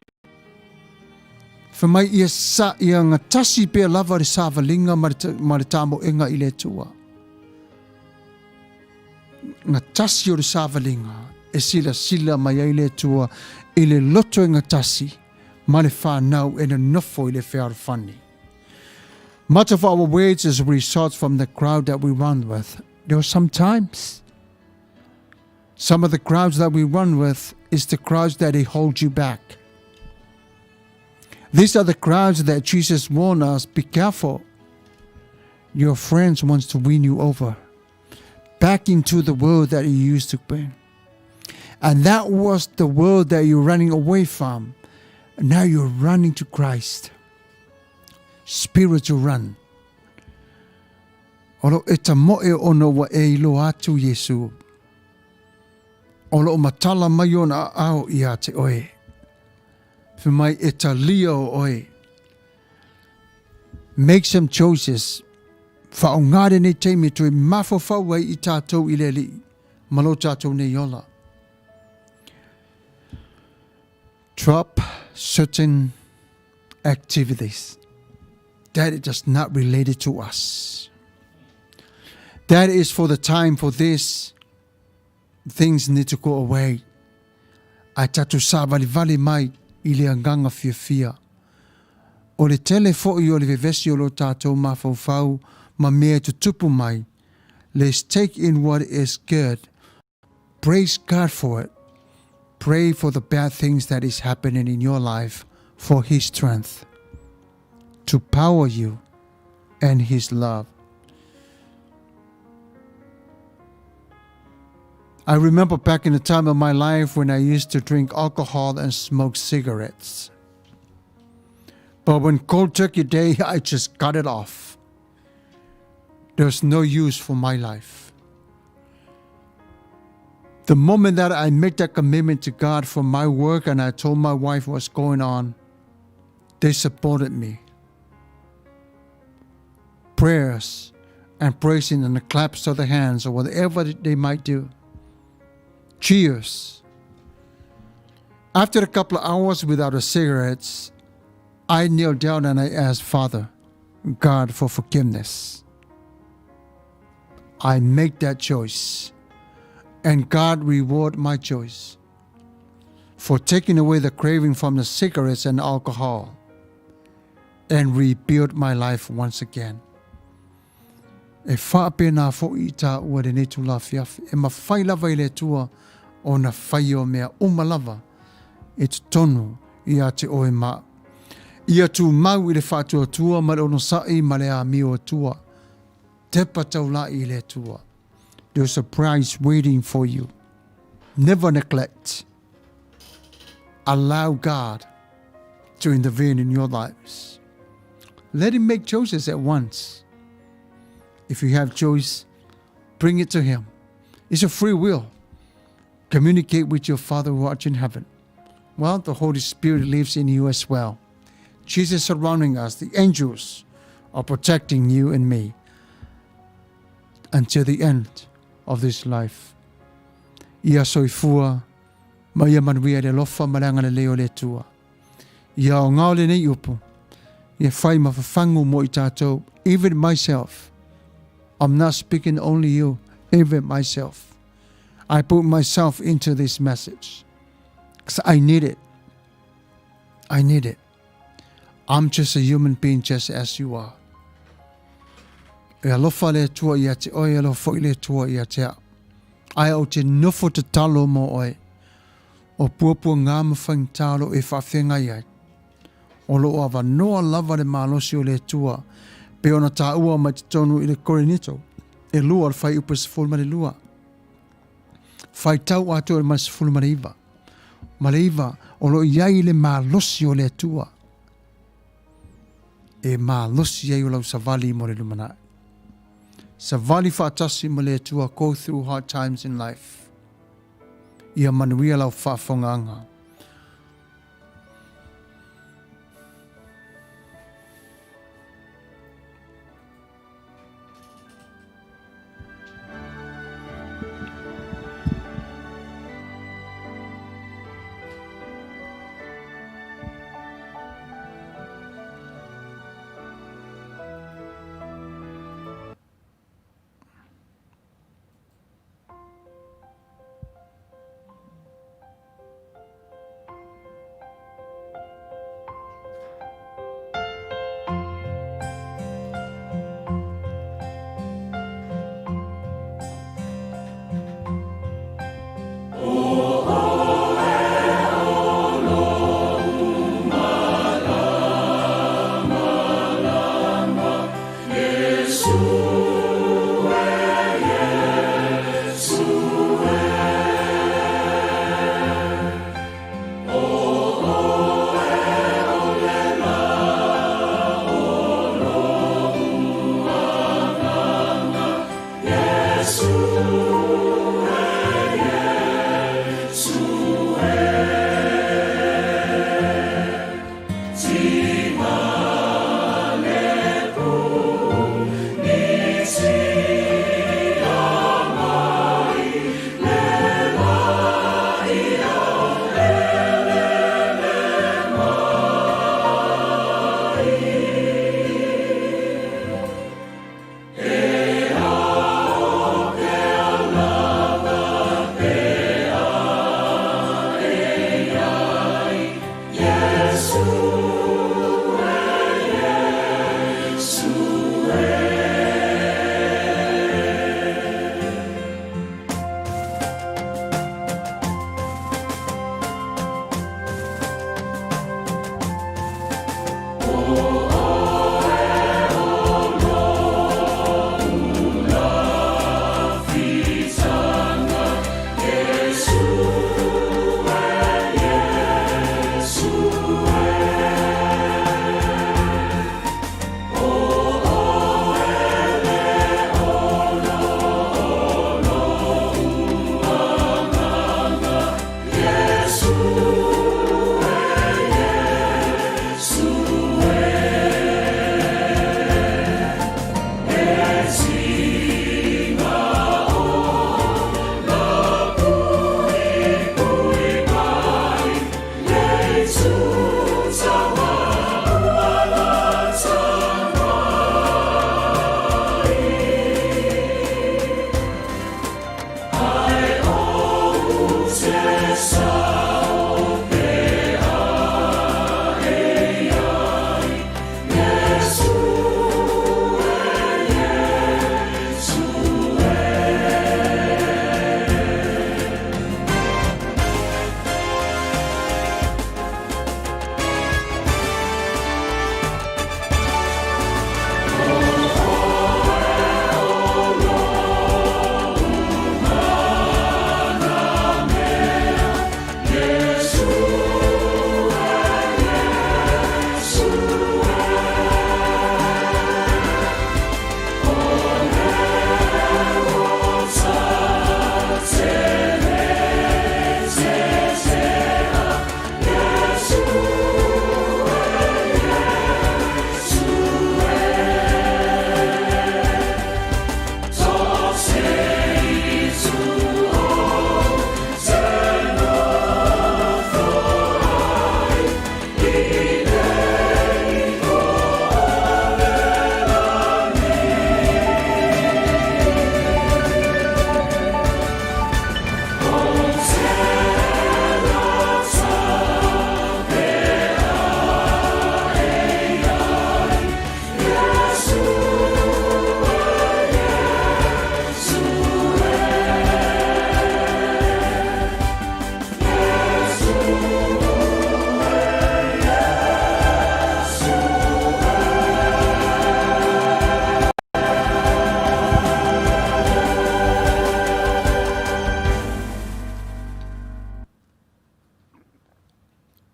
Whamai ia sa ia ngā tasi pia lava re sāwalinga ma re tāmo inga i le tua. Ngā tasi o re sāwalinga e sila mai ai le tua i le loto i ngā tasi ma le whānau e na nofo i le whārawhani. Much of our words is a result from the crowd that we run with. There are sometimes some of the crowds that we run with is the crowds that they hold you back. These are the crowds that Jesus warned us, be careful. Your friends wants to win you over back into the world that you used to be. And that was the world that you're running away from. And now you're running to Christ. Spiritual run. Olo e ta moe ono wa e ilo atu Yesu. Olo o matala mai ona ao ia te oe. Mai e ta lia o oe. Make some choices. Whaongare ne teimi tui mafo whawai i tātou i le li. Malo tātou ne yola. Drop certain activities that is just not related to us. That is for the time for this. Things need to go away. Ai tatu sa vali mai i le anganga fia. O le tele fo'i o le vevesi o lo tātou mawhauwhau ma mea tu tupu mai. Let's take in what is good. Praise God for it. Pray for the bad things that is happening in your life for His strength to power you and His love. I remember back in the time of my life when I used to drink alcohol and smoke cigarettes. But when Cold Turkey Day, I just cut it off. There's no use for my life. The moment that I made that commitment to God for my work and I told my wife what's going on, they supported me. Prayers and praising and the claps of the hands or whatever they might do. Cheers. After a couple of hours without the cigarettes, I knelt down and I asked Father, God, for forgiveness. I make that choice. And God reward my choice for taking away the craving from the cigarettes and alcohol and rebuild my life once again. E whaape nā fo i tā ua re ne tu la fiafi. E ma whai lava i le tua o na whai o mea umalava e tu tonu i a te oe mā. Ia tu mau i le whātua tua ma le ono sai ma le a mi o tua. Te patau la i le tua. There's a prize waiting for you. Never neglect. Allow God to intervene in your lives. Let Him make choices at once. If you have choice, bring it to Him. It's a free will. Communicate with your Father who art in heaven. Well, the Holy Spirit lives in you as well. Jesus surrounding us. The angels are protecting you and me until the end of this life. Ia soifua, ma ia manuia le lofa malanga le leo le tua. Ia o ngao le nei upu. Ia whai ma whafangu mo I tātou, even myself. I'm not speaking only you, even myself. I put myself into this message. Because I need it. I need it. I'm just a human being just as you are. E alofa le tua ia te oe alofo I le tua ia te a. Ai au te nofo te talo mo oe. O puapua ngā mawhaing talo e whawhenga iai. O lo awa noa lava le malosi o le tua. Pe ona tā ua mai te tonu I le korenito. E lua le whai upa sifulu ma le lua. Whai tau ato le mai sifulu ma le iwa. Ma le iwa o lo iai le malosi o le tua. E malosi iai o lau savali mo le lumanai. Savali whaatasi ma le tua go through hard times in life. Ia manuia lau whaafonganga.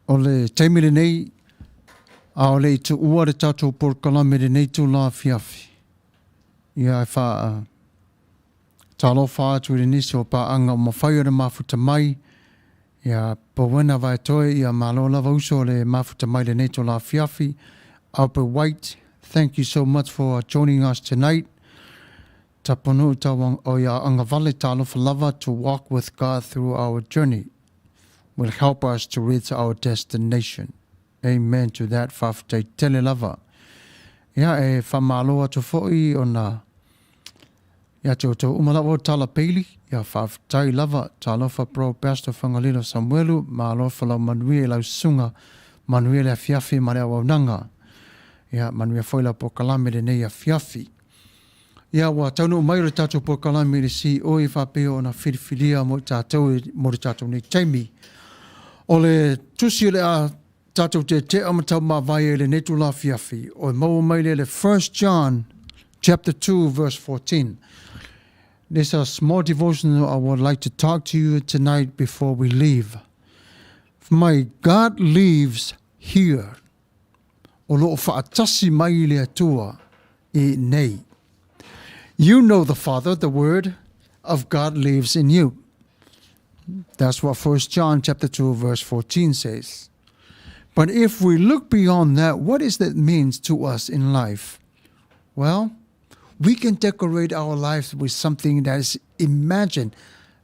O le taimile nei, a o le tu ua le tatou por kalame le nei tu la fiafi. Ia e wha talo wha atu le nisi o pa anga o mawhai o le mafuta mai. Ia pawena vai toe ia malo lava uso le mafuta mai le nei tu la fiafi. Alpe White, thank you so much for joining us tonight. Taponu tawang o ia anga vale talo for lava to walk with God through our journey will help us to reach our destination. Amen to that. Whawhtai tele lava. Ia e whamalo atu fo'i o na ia tau umalawa tala peili. Ia whawhtai lava. Talofa pro pastor Fagalilo Samuelu. Malofa lau Manuia lau sunga. Manuia le fiafi ma le awaunanga. Ia Manuia foila po kalame le nei a fiafi. Ia wa taunu umaira tatou po kalame le si o i whapeo na whiriwhiria mo tatou mo tatou nei taimi. O le tusi le a tatou te amatau ma vai le netu la fiafi. O mau mai le 1 John chapter 2 verse 14. There's a small devotion I would like to talk to you tonight before we leave. My God lives here. O lo whaatasi mai le atua I nei. You know the Father, the Word of God lives in you. That's what 1 John chapter 2 verse 14 says. But if we look beyond that, what does that mean to us in life? Well, we can decorate our lives with something that is imagined,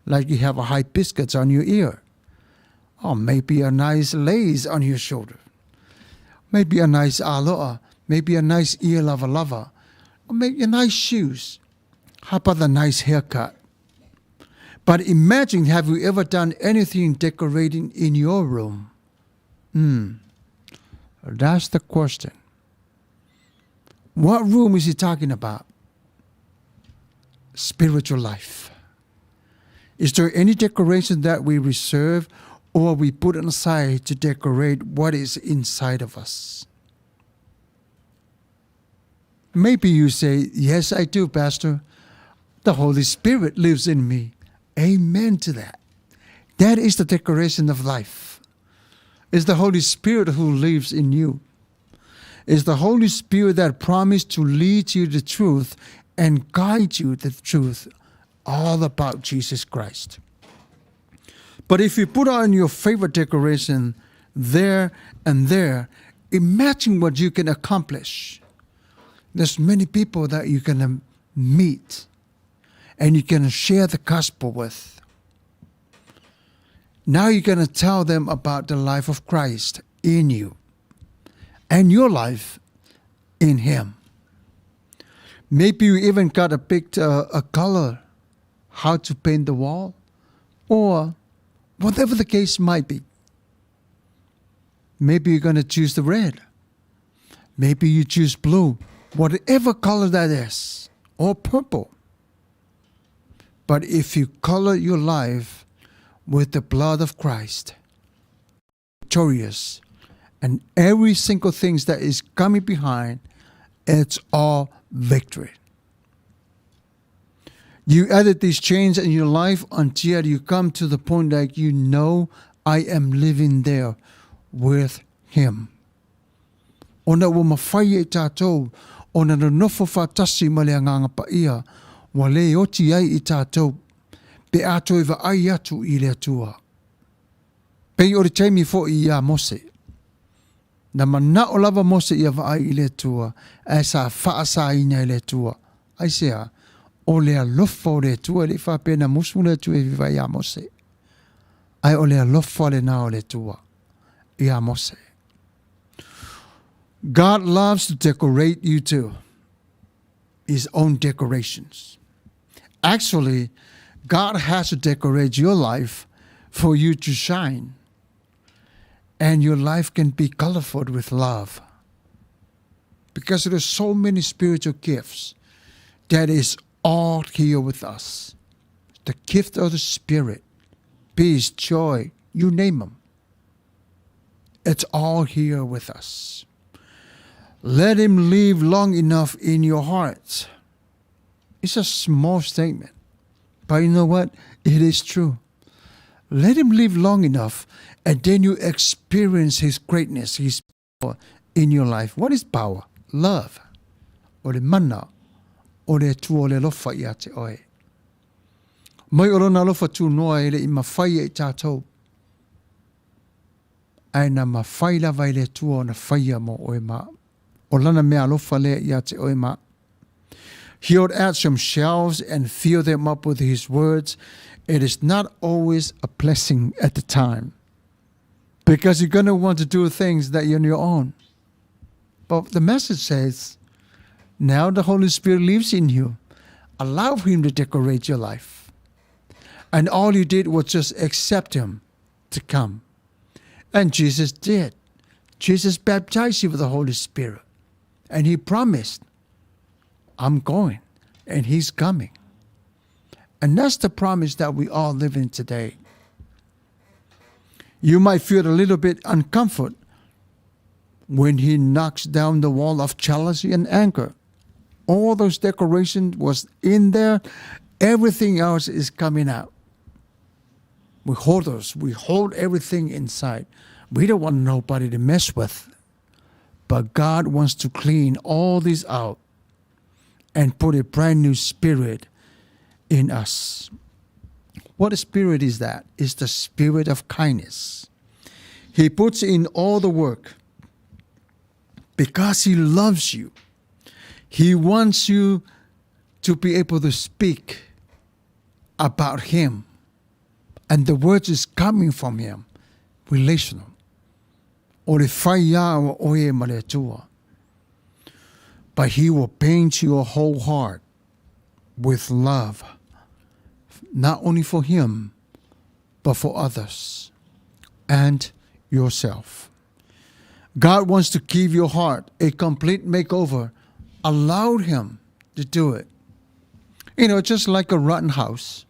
like you have a hibiscus on your ear. Or maybe a nice lace on your shoulder. Maybe a nice aloha. Maybe a nice ear lava. Or maybe nice shoes. How about a nice haircut? But imagine, have you ever done anything decorating in your room? That's the question. What room is he talking about? Spiritual life. Is there any decoration that we reserve or we put aside to decorate what is inside of us? Maybe you say, yes, I do, Pastor. The Holy Spirit lives in me. Amen to that. That is the decoration of life. It's the Holy Spirit who lives in you. It's the Holy Spirit that promised to lead you the truth and guide you the truth all about Jesus Christ. But if you put on your favorite decoration there and there, imagine what you can accomplish. There's many people that you can meet and you can share the gospel with. Now you're going to tell them about the life of Christ in you and your life in Him. Maybe you even got a picked a color, how to paint the wall, or whatever the case might be. Maybe you're going to choose the red. Maybe you choose blue, whatever color that is, or purple. But if you color your life with the blood of Christ, victorious, and every single thing that is coming behind, it's all victory. You added these changes in your life until you come to the point that you know I am living there with Him. Ona wa mawhai e tātou, ona na nofo whatasi ma le anganga pa ia, wa le oti ai I tātou, pe ato iwa ai atu I le atua. Pei o le taimi fo I ia mose. Na mana o lava mose ia wa ai I le atua, e sa whaasa ina I le atua. Ai sea, o le alofa o le atua, le whapena musu le atua I viva ia mose. Ai o le alofa le na o le atua, ia mose. God loves to decorate you too. His own decorations. Actually, God has to decorate your life for you to shine. And your life can be colorful with love. Because there are so many spiritual gifts that is all here with us. The gift of the Spirit, peace, joy, you name them. It's all here with us. Let Him live long enough in your heart. It's a small statement. But you know what? It is true. Let him live long enough, and then you experience his greatness, his power in your life. What is power? Love. O le mana, o le tu o le lofa ia te oe. Mai o rona lofa tu noa ele i mawhai e tātou. Ai na mawhai la vai le tu o na whaia mo oe ma. O lana mea lofa le ia te oe ma. He would add some shelves and fill them up with his words. It is not always a blessing at the time, because you're going to want to do things that you're on your own. But the message says, now the Holy Spirit lives in you. Allow him to decorate your life. And all you did was just accept him to come. And Jesus did. Jesus baptized you with the Holy Spirit. And he promised, I'm going, and he's coming. And that's the promise that we all live in today. You might feel a little bit uncomfort when he knocks down the wall of jealousy and anger. All those decorations was in there. Everything else is coming out. We hold everything inside. We don't want nobody to mess with. But God wants to clean all this out and put a brand new spirit in us. What spirit is that? It's the spirit of kindness. He puts in all the work because he loves you. He wants you to be able to speak about him. And the words is coming from him. Relational. O le whaia o oe ma le atua. But he will paint your whole heart with love. Not only for him, but for others and yourself. God wants to give your heart a complete makeover. Allow him to do it. You know, just like a rotten house.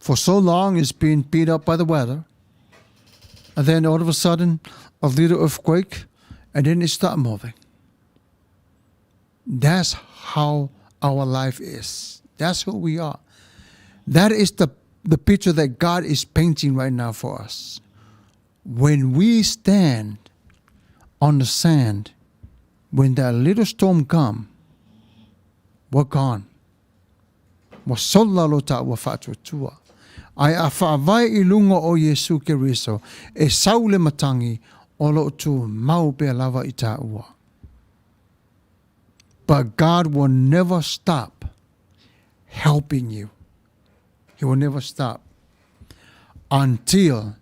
For so long it's been beat up by the weather. And then all of a sudden, a little earthquake, and then it starts moving. That's how our life is. That's who we are. That is the picture that God is painting right now for us. When we stand on the sand, when that little storm comes, we're gone. Wasolalota wa fatutua. Ai a whaavai I lunga o Yesu Keriso, e saule matangi o lo tu mau pe lava I tā ua. But God will never stop helping you. He will never stop until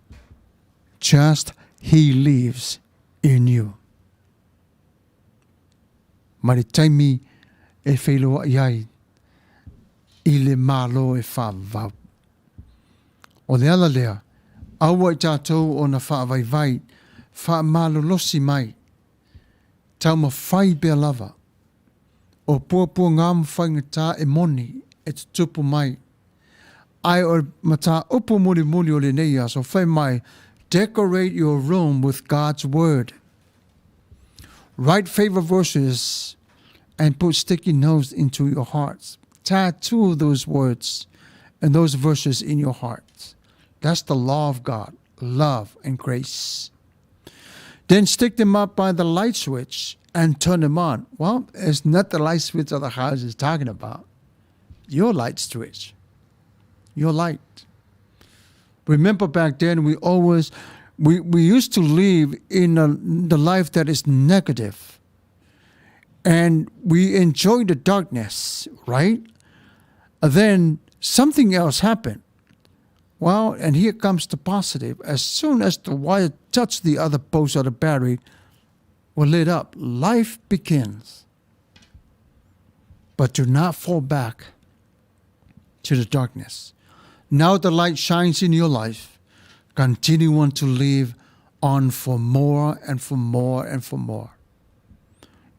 just he lives in you. Maritaimi e wheloa iai I le malo e whaavau. O le ala lea, aua I tātou o na whaavaivai, whaamalo losi mai, tau ma whai bea lava, o puapua ngam whaingatā e moni e tutupu mai, ai o mata upu muli muli o le nei so whai mai, decorate your room with God's word. Write favorite verses and put sticky notes into your hearts. Tattoo those words and those verses in your hearts. That's the law of God, love and grace. Then stick them up by the light switch and turn them on. Well, it's not the light switch of the house is talking about. Your light switch. Your light. Remember back then we used to live in the life that is negative. And we enjoy the darkness, right? And then something else happened. Well, and here comes the positive. As soon as the wire touched the other post of the battery, were lit up. Life begins. But do not fall back to the darkness. Now the light shines in your life. Continue on to live on for more and for more and for more.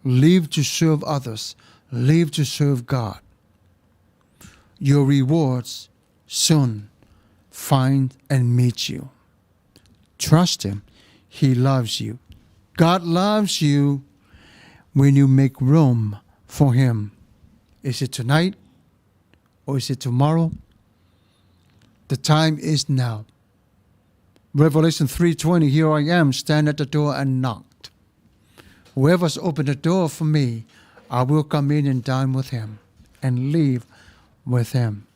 Live to serve others. Live to serve God. Your rewards soon find and meet you. Trust him. He loves you. God loves you when you make room for him. Is it tonight or is it tomorrow? The time is now. Revelation 3:20, here I am, stand at the door and knocked. Whoever's opened the door for me, I will come in and dine with him and live with him.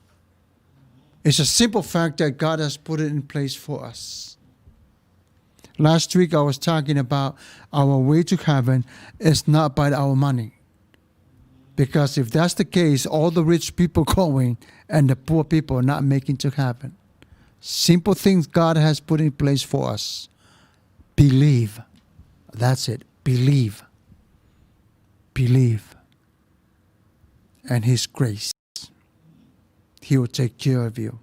It's a simple fact that God has put it in place for us. Last week I was talking about our way to heaven is not by our money. Because if that's the case, all the rich people going and the poor people not making to heaven. Simple things God has put in place for us. Believe. That's it. Believe. Believe. And His grace. He will take care of you.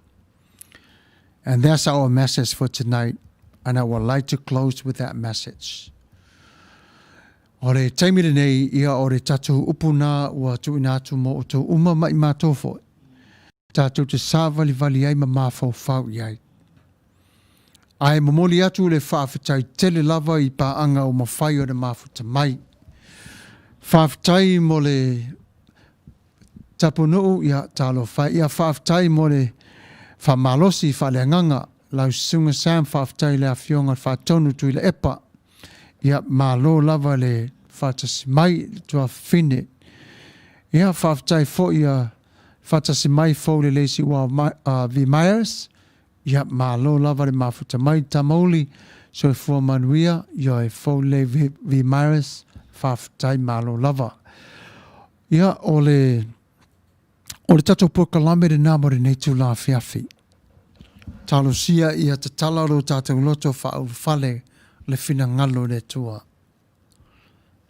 And that's our message for tonight. And I would like to close with that message. Ore taimire nei ia ore tatu upuna ua tuinatu mo o tau uma mai mātofo. Tatu te sāvali vali ai ma māwhau whau iai. Ai mamoli atu le whawhitai tele lava i paanga o mawhai o le mawhuta mai. Whawhitai mo le tapunuu ia talo whai. Ia whawhitai mo le whamalosi whaleanganga. Lau sunga Sam whawhitai le a whionga whatonu tui le epa. Ia malo lava le whatasi mai tua whine. Ia whawhitai fo ia whatasi mai fo le leisi wa vi Myers. Ia malo lava le mawhuta mai tamauli. So e fua Manuia, ia e fo le vi Myers whawhitai malo lava. Ia o le tato pokalame le namore nei tu la whiawhi. Talosia ia te talaro tātou loto whaau whale le whina ngalo le tua.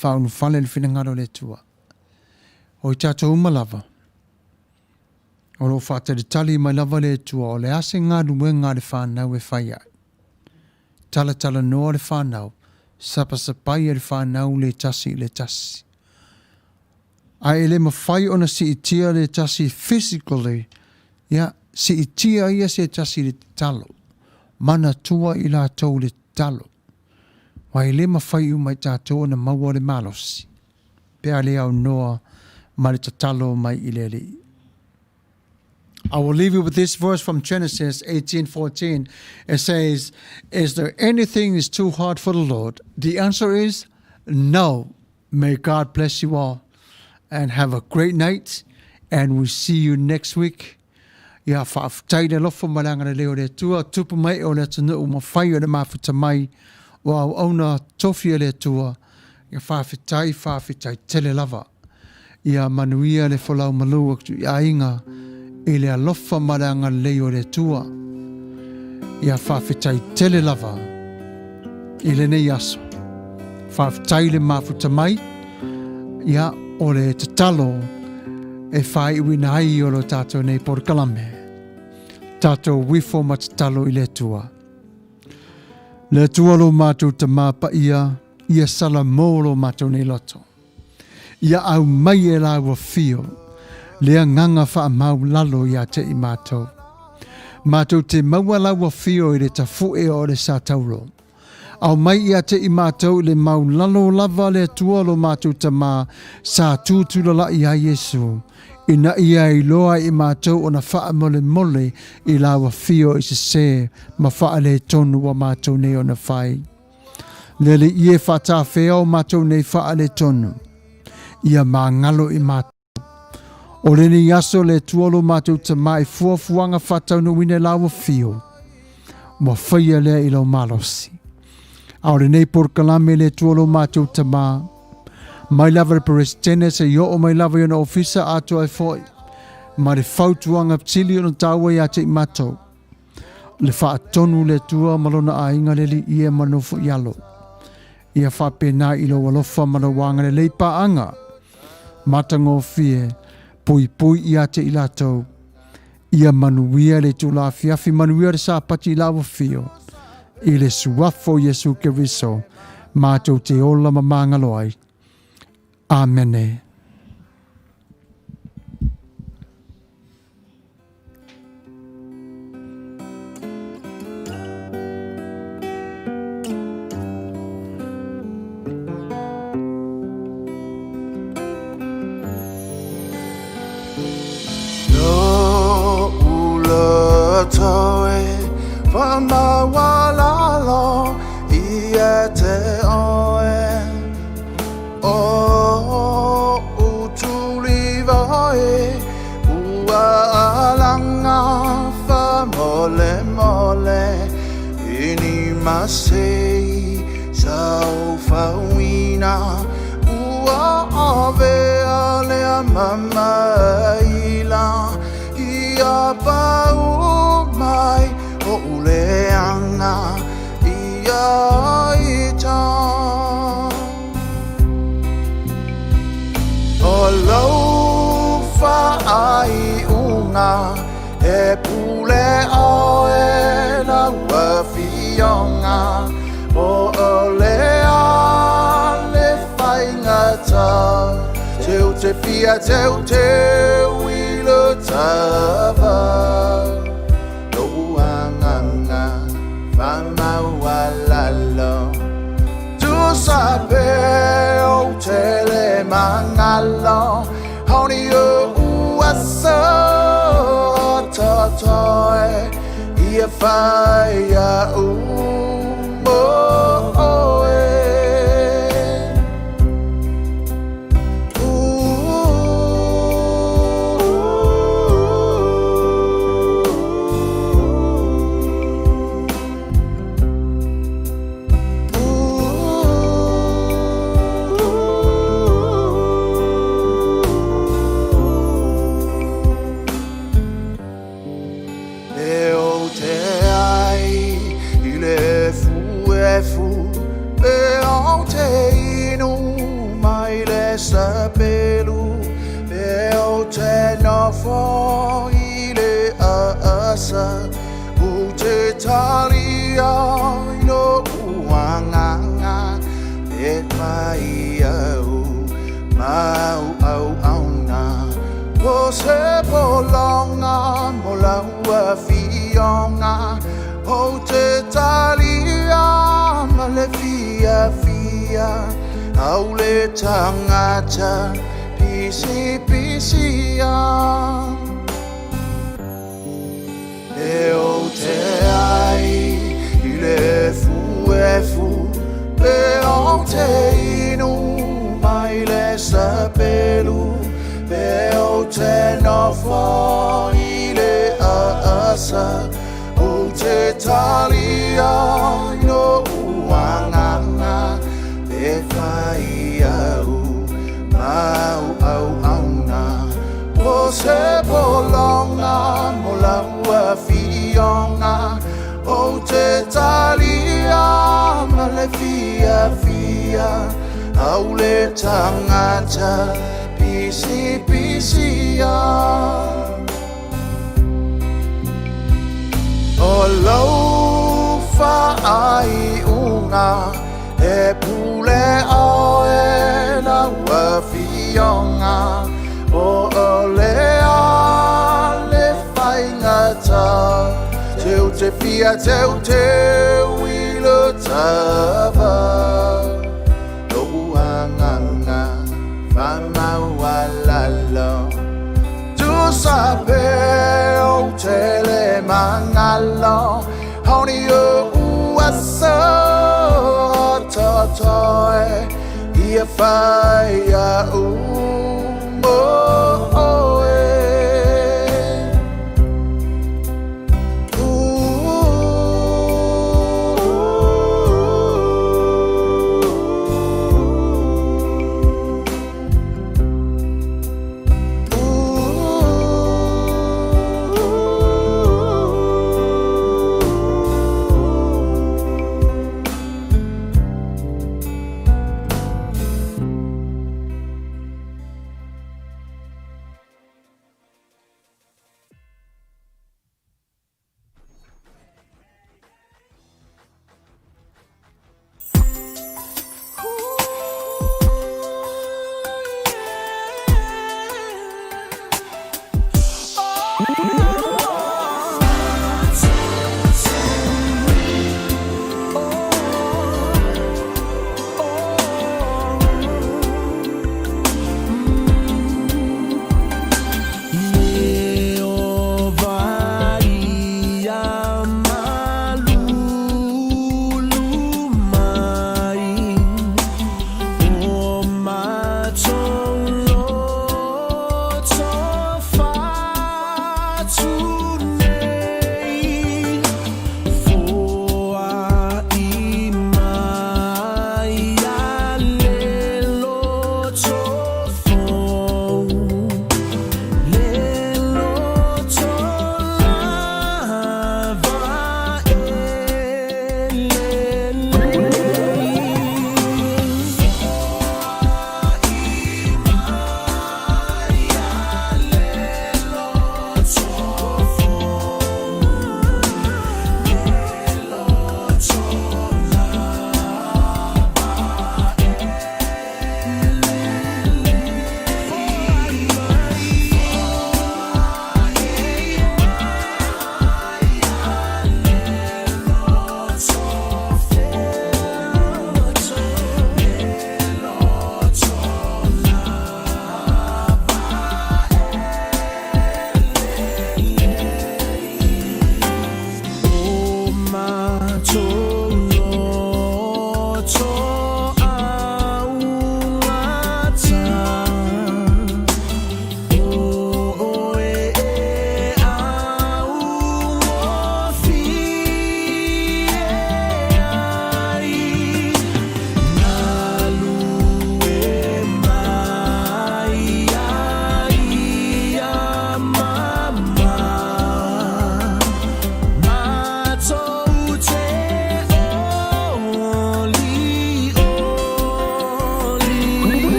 Whaau whale le whina ngalo le tua. O i tātou umalava. O lo whātere tali mai lava le tua o le ase ngā ruenga le whānau e whaia. Tala noa le whānau. Sapasapai e le whānau le tasi le tasi. Ai le mawhai ona si itia le tasi physically. Ia. Si itia ia se tasi le talo. Mana tua i la tau le talo. Wai le mawhai umai tātou na maua le malosi. Pea le au noa ma le tatalo mai i le li. I will leave you with this verse from Genesis 18:14. It says, is there anything is too hard for the Lord? The answer is no. May God bless you all and have a great night. And we'll see you next week. Ia whaafutai le lofo malanga le leo le tua, tupu mai o le tunu o mawhai o le mafuta mai, o au auna tofi le tua, ia whaafutai tele lava. Ia manuia le wholau malua tu ia inga, i le alofa malanga le leo le tua. Ia whaafutai tele lava, i le nei aso. Whaafutai le mafuta mai, ia o le tatalo, e whai wina ai o lo tātou nei porkalame. Tātou wifo matatalo i le tua. Le tua lo mātou ta māpa ia sala mō lo mātou nei loto. Ia au mai e la wa fio, lea nganga wha mau lalo ia te i mātou. Mātou te maua la wa fio i le ta fue o le sa tauro. Au mai ia te i mātou le mau lalo lava le tua lo mātou ta mā sa tūtula la ia Yesu. Ina ia i loa i mātou o na wha mole mole i la wa fio i se ma wha le tonu wa mātou nei o na whai. Lele ie Matafeo mātou nei wha le tonu. Ia mā ngalo i mātou. O le ni aso le tuolo mātou ta mai fuafuanga whatau no wine la wa fio. Mo whaia lea i lo malosi. Aore nei porkalame le tuolo mātou ta mā. Mai lava le presidente se yo o mai lava yana ofisa ato ai foi. Ma le fautuanga ptili ono taua ia te imato. Le wha tonu le tua malona a inga le li ia manofu ialo. Ia wha pena ilo walofa manawanga le leipa anga. Matango fie, pui ia te ilato. Ia manuia le tula fiafi manuia le sa pati lawa fio. I le suafo Yesu Keriso. Mātou te ola mamangaloai. Amen. No ulata Famawalalo iete oe o utulivae ua alanga famole mole ini masei sao fauina ua ave alea mamaila ia pau mai o uleanga ia ita o laufa ai unga e pule oe na wafionga o olea le whaingata teu te fia teu te wilo tava loanganga famawalalo tu sabe o tele mangalo honi o uasa totoe ia faya umo Samuelu Veo te nofo ile asa Ute talia ino uanganga E mai au mau au auna Ko se bolonga molaua fionga Ute talia male fia fia Aule tangata pisi pisia Eo te ai ile fuefu Eo te inu mai le sapelu Eo te nofo ile asa O te talia ino uanganga E fai au mau au auna O se bolonga molaua fionga O te talia male fia fia Au le tangata pisi pisia O laufa ai unga E pule oe na wafionga O olea le whaingata Teu te fia teu te wilo tava Loanganga famawalalo Tu sabe o tele mangalo Honi o uasa totoe ia faya